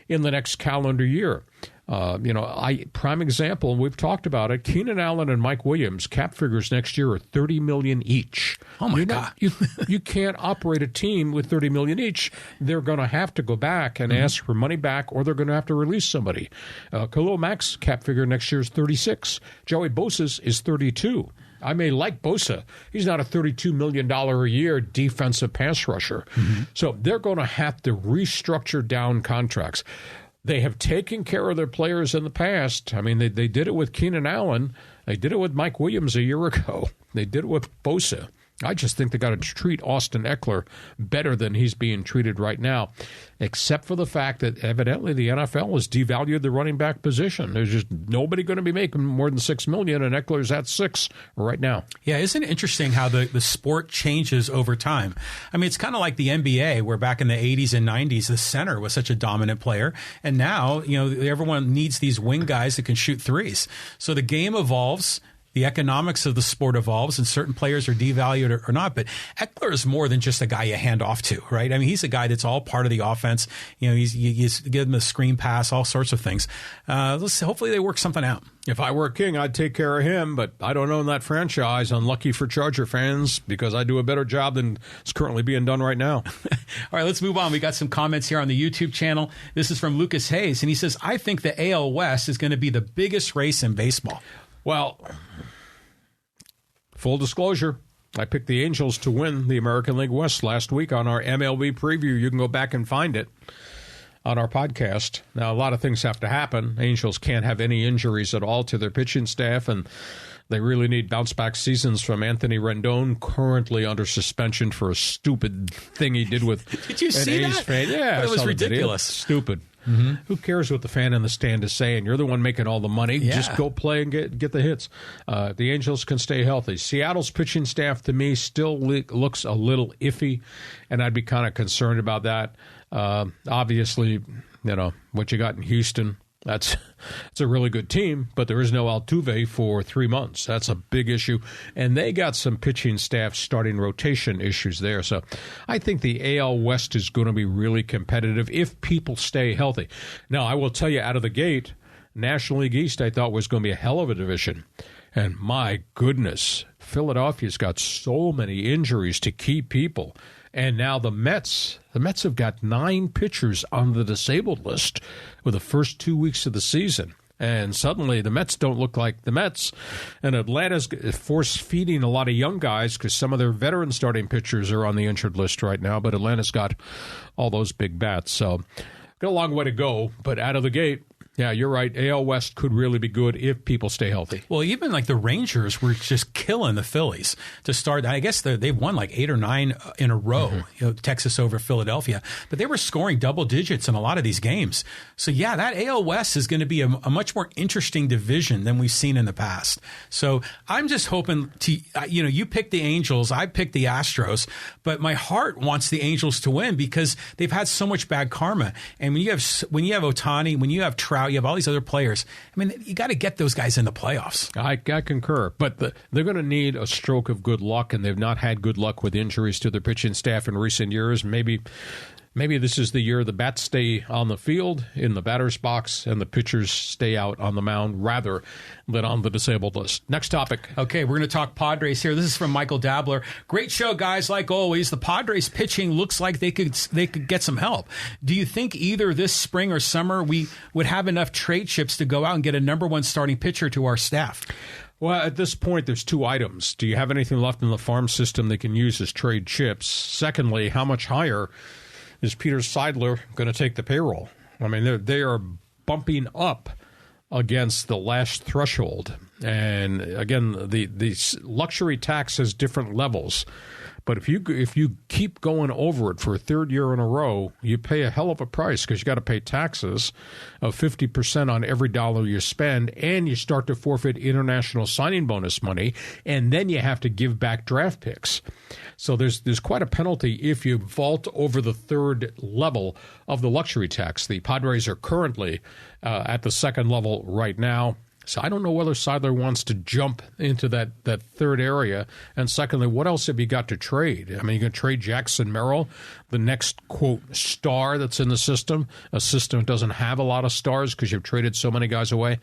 in the next calendar year. Prime example, and we've talked about it, Keenan Allen and Mike Williams, cap figures next year are $30 million each. Oh, my God. You can't operate a team with $30 million each. They're going to have to go back and ask for money back, or they're going to have to release somebody. Khalil Mack's cap figure next year is 36. Joey Bosa's is 32. I may like Bosa. He's not a $32 million a year defensive pass rusher. So they're going to have to restructure down contracts. They have taken care of their players in the past. I mean, they did it with Keenan Allen. They did it with Mike Williams a year ago. They did it with Bosa. I just think they got to treat Austin Eckler better than he's being treated right now, except for the fact that evidently the NFL has devalued the running back position. There's just nobody going to be making more than $6 million, and Eckler's at $6 million right now. Yeah, isn't it interesting how the sport changes over time? I mean, it's kind of like the NBA, where back in the 80s and 90s, the center was such a dominant player, and now everyone needs these wing guys that can shoot threes. So the game evolves. The economics of the sport evolves, and certain players are devalued or not. But Eckler is more than just a guy you hand off to, right? I mean, he's a guy that's all part of the offense. You give him a screen pass, all sorts of things. Hopefully they work something out. If I were a king, I'd take care of him, but I don't own that franchise. Unlucky for Charger fans because I do a better job than is currently being done right now. All right, let's move on. We got some comments here on the YouTube channel. This is from Lucas Hayes, and he says, I think the AL West is going to be the biggest race in baseball. Well, full disclosure, I picked the Angels to win the American League West last week on our MLB preview. You can go back and find it on our podcast. Now, a lot of things have to happen. Angels can't have any injuries at all to their pitching staff, and they really need bounce-back seasons from Anthony Rendon, currently under suspension for a stupid thing he did with Did you see A's that? fan. Yeah, it was ridiculous. Stupid. Who cares what the fan in the stand is saying? You're the one making all the money. Yeah. Just go play and get the hits. The Angels can stay healthy. Seattle's pitching staff, to me, still looks a little iffy, and I'd be kind of concerned about that. Obviously, what you got in Houston, It's a really good team, but there is no Altuve for 3 months. That's a big issue. And they got some pitching staff starting rotation issues there. So I think the AL West is going to be really competitive if people stay healthy. Now, I will tell you out of the gate, National League East I thought was going to be a hell of a division. And my goodness, Philadelphia's got so many injuries to key people. And now the Mets have got 9 pitchers on the disabled list with the first 2 weeks of the season. And suddenly the Mets don't look like the Mets. And Atlanta's force-feeding a lot of young guys because some of their veteran starting pitchers are on the injured list right now. But Atlanta's got all those big bats. So got a long way to go. But out of the gate, yeah, you're right. AL West could really be good if people stay healthy. Well, even like the Rangers were just killing the Phillies to start. I guess they've won like 8 or 9 in a row, Texas over Philadelphia. But they were scoring double digits in a lot of these games. So, yeah, that AL West is going to be a much more interesting division than we've seen in the past. So I'm just hoping to, you picked the Angels, I picked the Astros, but my heart wants the Angels to win because they've had so much bad karma. And when you have Ohtani, when you have Trout, you have all these other players. I mean, you got to get those guys in the playoffs. I concur, but they're going to need a stroke of good luck, and they've not had good luck with injuries to their pitching staff in recent years. Maybe this is the year the bats stay on the field in the batter's box and the pitchers stay out on the mound rather than on the disabled list. Next topic. Okay, we're going to talk Padres here. This is from Michael Dabler. Great show, guys, like always. The Padres pitching looks like they could get some help. Do you think either this spring or summer we would have enough trade chips to go out and get a number 1 starting pitcher to our staff? Well, at this point, there's 2 items. Do you have anything left in the farm system they can use as trade chips? Secondly, how much higher is Peter Seidler going to take the payroll? I mean, they are bumping up against the last threshold. And again, the luxury tax has different levels. But if you keep going over it for a 3rd year in a row, you pay a hell of a price because you got to pay taxes of 50% on every dollar you spend, and you start to forfeit international signing bonus money, and then you have to give back draft picks. So there's quite a penalty if you vault over the 3rd level of the luxury tax. The Padres are currently at the 2nd level right now. So I don't know whether Seidler wants to jump into that 3rd area. And secondly, what else have you got to trade? I mean, you can trade Jackson Merrill, the next, quote, star that's in the system, a system that doesn't have a lot of stars because you've traded so many guys away.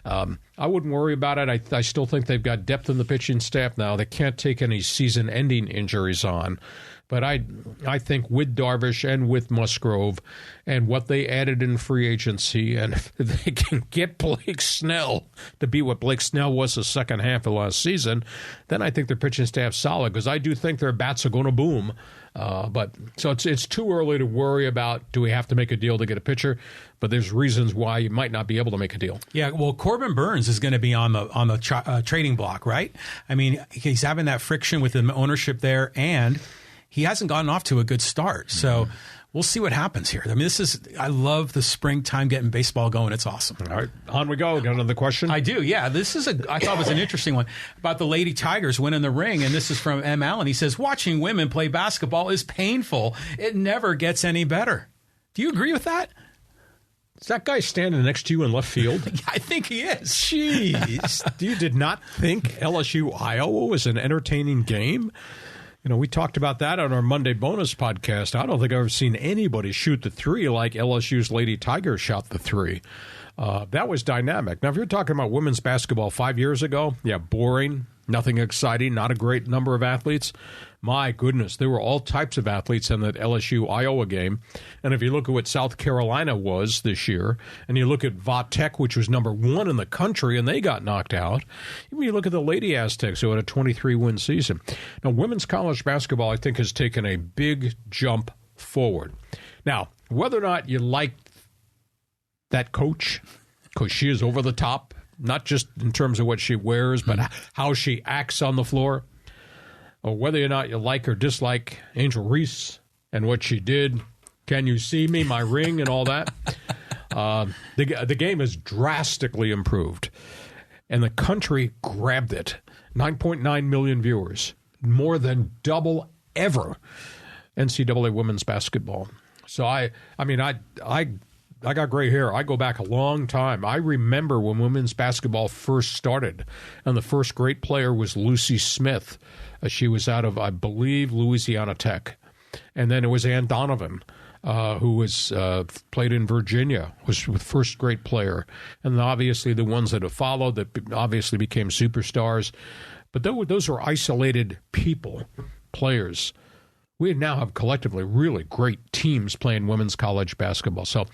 I wouldn't worry about it. I still think they've got depth in the pitching staff now. They can't take any season-ending injuries on. But I think with Darvish and with Musgrove and what they added in free agency, and if they can get Blake Snell to be what Blake Snell was the second half of last season, then I think their pitching staff's solid because I do think their bats are going to boom. But so it's too early to worry about do we have to make a deal to get a pitcher, but there's reasons why you might not be able to make a deal. Yeah, well, Corbin Burns is going to be on the trading block, right? I mean, he's having that friction with the ownership there, and he hasn't gotten off to a good start. So we'll see what happens here. I mean, I love the springtime getting baseball going. It's awesome. All right, on we go. Got another question? I do, yeah. I thought it was an interesting one about the Lady Tigers winning the ring. And this is from M. Allen. He says, watching women play basketball is painful. It never gets any better. Do you agree with that? Is that guy standing next to you in left field? I think he is. Jeez. You did not think LSU Iowa was an entertaining game? You know, we talked about that on our Monday bonus podcast. I don't think I've ever seen anybody shoot the 3 like LSU's Lady Tigers shot the 3. That was dynamic. Now, if you're talking about women's basketball 5 years ago, yeah, boring, nothing exciting, not a great number of athletes. My goodness, there were all types of athletes in that LSU-Iowa game. And if you look at what South Carolina was this year, and you look at Va-Tech, which was number 1 in the country, and they got knocked out, even you look at the Lady Aztecs, who had a 23-win season. Now, women's college basketball, I think, has taken a big jump forward. Now, whether or not you like that coach, because she is over the top, not just in terms of what she wears, but how she acts on the floor, or whether or not you like or dislike Angel Reese and what she did, can you see me, my ring, and all that, the game has drastically improved. And the country grabbed it. 9.9 million viewers, more than double ever NCAA women's basketball. So I I got gray hair. I go back a long time. I remember when women's basketball first started, and the first great player was Lucy Smith. She was out of, I believe, Louisiana Tech. And then it was Ann Donovan, who was played in Virginia, was the first great player. And obviously the ones that have followed that obviously became superstars. But those were isolated people, players. We now have collectively really great teams playing women's college basketball. So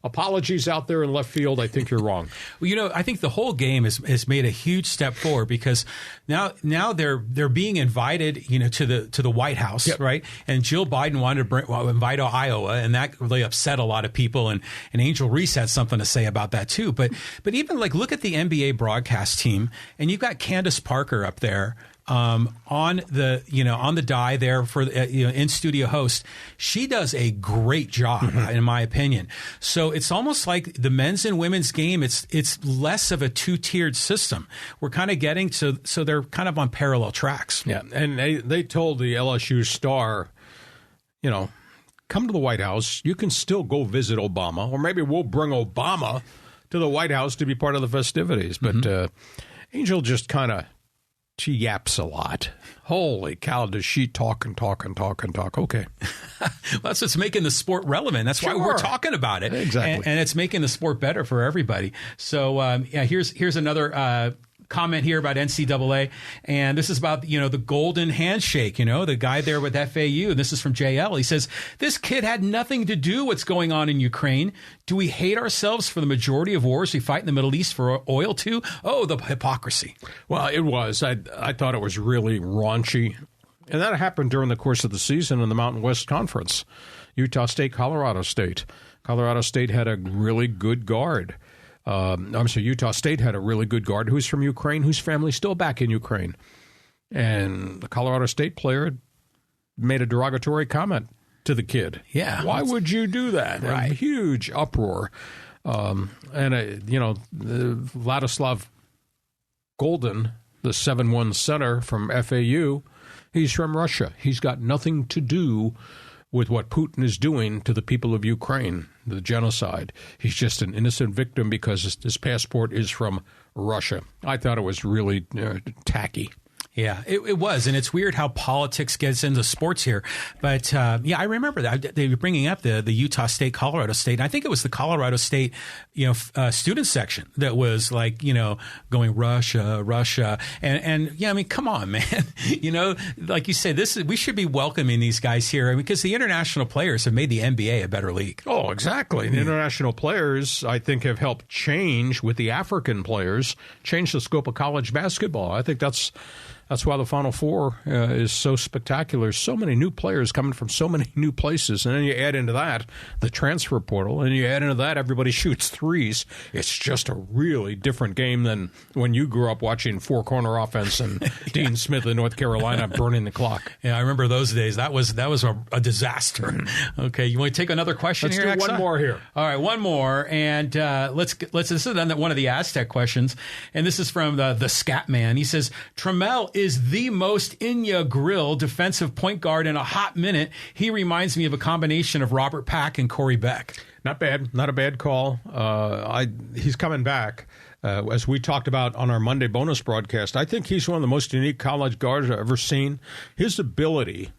apologies out there in left field. I think you're wrong. Well, I think the whole game has made a huge step forward because now they're being invited, to the White House, yep. Right? And Jill Biden wanted to invite Iowa, and that really upset a lot of people. And Angel Reese had something to say about that too. But even look at the NBA broadcast team, and you've got Candace Parker up there. On the die there for in studio host, she does a great job in my opinion. So it's almost like the men's and women's game. It's less of a two-tiered system. We're kind of getting so they're kind of on parallel tracks. Yeah, and they told the LSU star, come to the White House. You can still go visit Obama, or maybe we'll bring Obama to the White House to be part of the festivities. But Angel just kind of. She yaps a lot. Holy cow, does she talk and talk and talk and talk? Okay. Well, that's what's making the sport relevant. That's why we're talking about it. Exactly. And it's making the sport better for everybody. So, here's another comment here about NCAA. And this is about, the golden handshake, the guy there with FAU. And this is from JL. He says, this kid had nothing to do what's going on in Ukraine. Do we hate ourselves for the majority of wars we fight in the Middle East for oil too? Oh, the hypocrisy. Well, it was. I thought it was really raunchy. And that happened during the course of the season in the Mountain West Conference. Utah State, Colorado State. Colorado State had a really good guard. Utah State had a really good guard who's from Ukraine, whose family's still back in Ukraine. And the Colorado State player made a derogatory comment to the kid. Yeah. Why would you do that? Right. A huge uproar. Vladislav Golden, the 7'1" center from FAU, he's from Russia. He's got nothing to do with what Putin is doing to the people of Ukraine, the genocide. He's just an innocent victim because his passport is from Russia. I thought it was really tacky. Yeah, it was. And it's weird how politics gets into sports here. But, I remember that. They were bringing up the Utah State, Colorado State. And I think it was the Colorado State, student section that was going Russia. And come on, man. Like you say, we should be welcoming these guys here because the international players have made the NBA a better league. Oh, exactly. The international players, I think, have helped change with the African players, change the scope of college basketball. I think that's why the Final Four is so spectacular. So many new players coming from so many new places. And then you add into that the transfer portal, and you add into that everybody shoots threes. It's just a really different game than when you grew up watching four-corner offense and Dean Smith in North Carolina burning the clock. Yeah, I remember those days. That was a disaster. Okay, you want to take another question here? Let's do one more here. All right, one more. And let's this is one of the Aztec questions. And this is from the Scat Man. He says, Trammell is the most in-ya-grill defensive point guard in a hot minute. He reminds me of a combination of Robert Pack and Corey Beck. Not bad. Not a bad call. He's coming back. As we talked about on our Monday bonus broadcast, I think he's one of the most unique college guards I've ever seen. His ability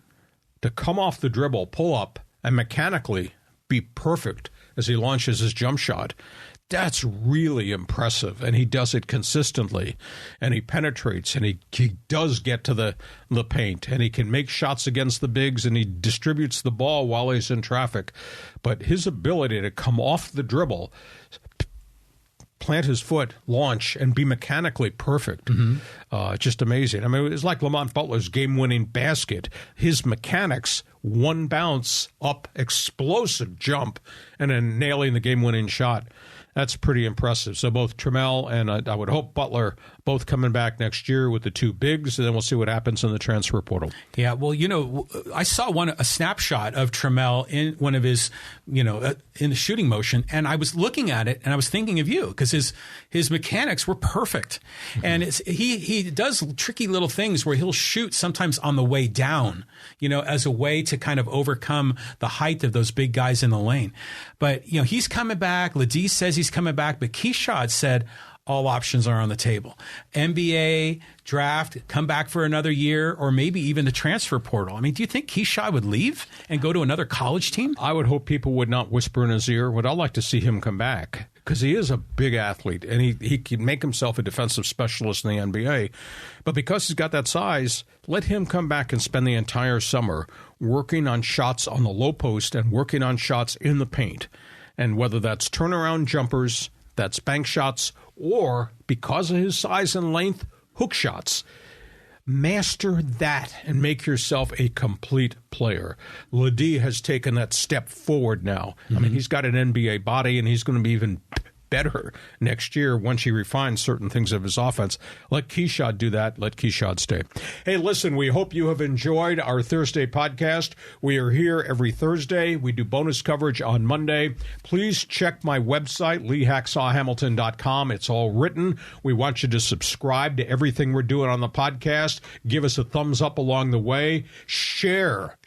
to come off the dribble, pull up, and mechanically be perfect as he launches his jump shot. That's really impressive, and he does it consistently, and he penetrates, and he does get to the paint, and he can make shots against the bigs, and he distributes the ball while he's in traffic. But his ability to come off the dribble, plant his foot, launch, and be mechanically perfect, just amazing. I mean, it was like Lamont Butler's game-winning basket. His mechanics, one bounce, up, explosive jump, and then nailing the game-winning shot. That's pretty impressive. So both Trammell and I would hope Butler both coming back next year with the two bigs, and then we'll see what happens in the transfer portal. Yeah, well, I saw a snapshot of Trammell in one of his, in the shooting motion, and I was looking at it, and I was thinking of you because his mechanics were perfect. Mm-hmm. And he does tricky little things where he'll shoot sometimes on the way down, as a way to kind of overcome the height of those big guys in the lane. But, he's coming back. Ladie says he's coming back, but Keshad said all options are on the table. NBA, draft, come back for another year, or maybe even the transfer portal. I mean, do you think Keshad would leave and go to another college team? I would hope people would not whisper in his ear. Would I like to see him come back? Because he is a big athlete, and he can make himself a defensive specialist in the NBA. But because he's got that size, let him come back and spend the entire summer working on shots on the low post and working on shots in the paint. And whether that's turnaround jumpers, that's bank shots, or because of his size and length, hook shots. Master that and make yourself a complete player. Ladie has taken that step forward now. Mm-hmm. I mean, he's got an NBA body, and he's going to be even better next year once he refines certain things of his offense. Let Keshad do that. Let Keshad stay. Hey, listen, we hope you have enjoyed our Thursday podcast. We are here every Thursday. We do bonus coverage on Monday. Please check my website, LeeHacksawHamilton.com. It's all written. We want you to subscribe to everything we're doing on the podcast. Give us a thumbs up along the way. Share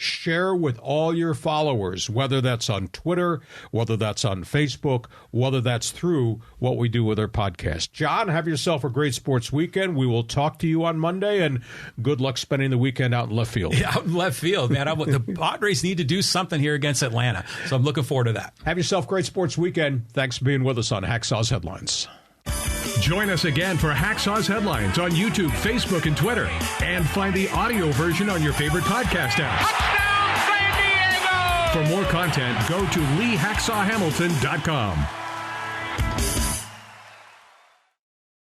with all your followers, whether that's on Twitter, whether that's on Facebook, whether that's through what we do with our podcast. John, have yourself a great sports weekend. We will talk to you on Monday, and good luck spending the weekend out in left field. Yeah, out in left field, man. The Padres need to do something here against Atlanta, so I'm looking forward to that. Have yourself a great sports weekend. Thanks for being with us on Hacksaw's Headlines. Join us again for Hacksaw's Headlines on YouTube, Facebook, and Twitter. And find the audio version on your favorite podcast app. Touchdown, San Diego! For more content, go to LeeHacksawHamilton.com.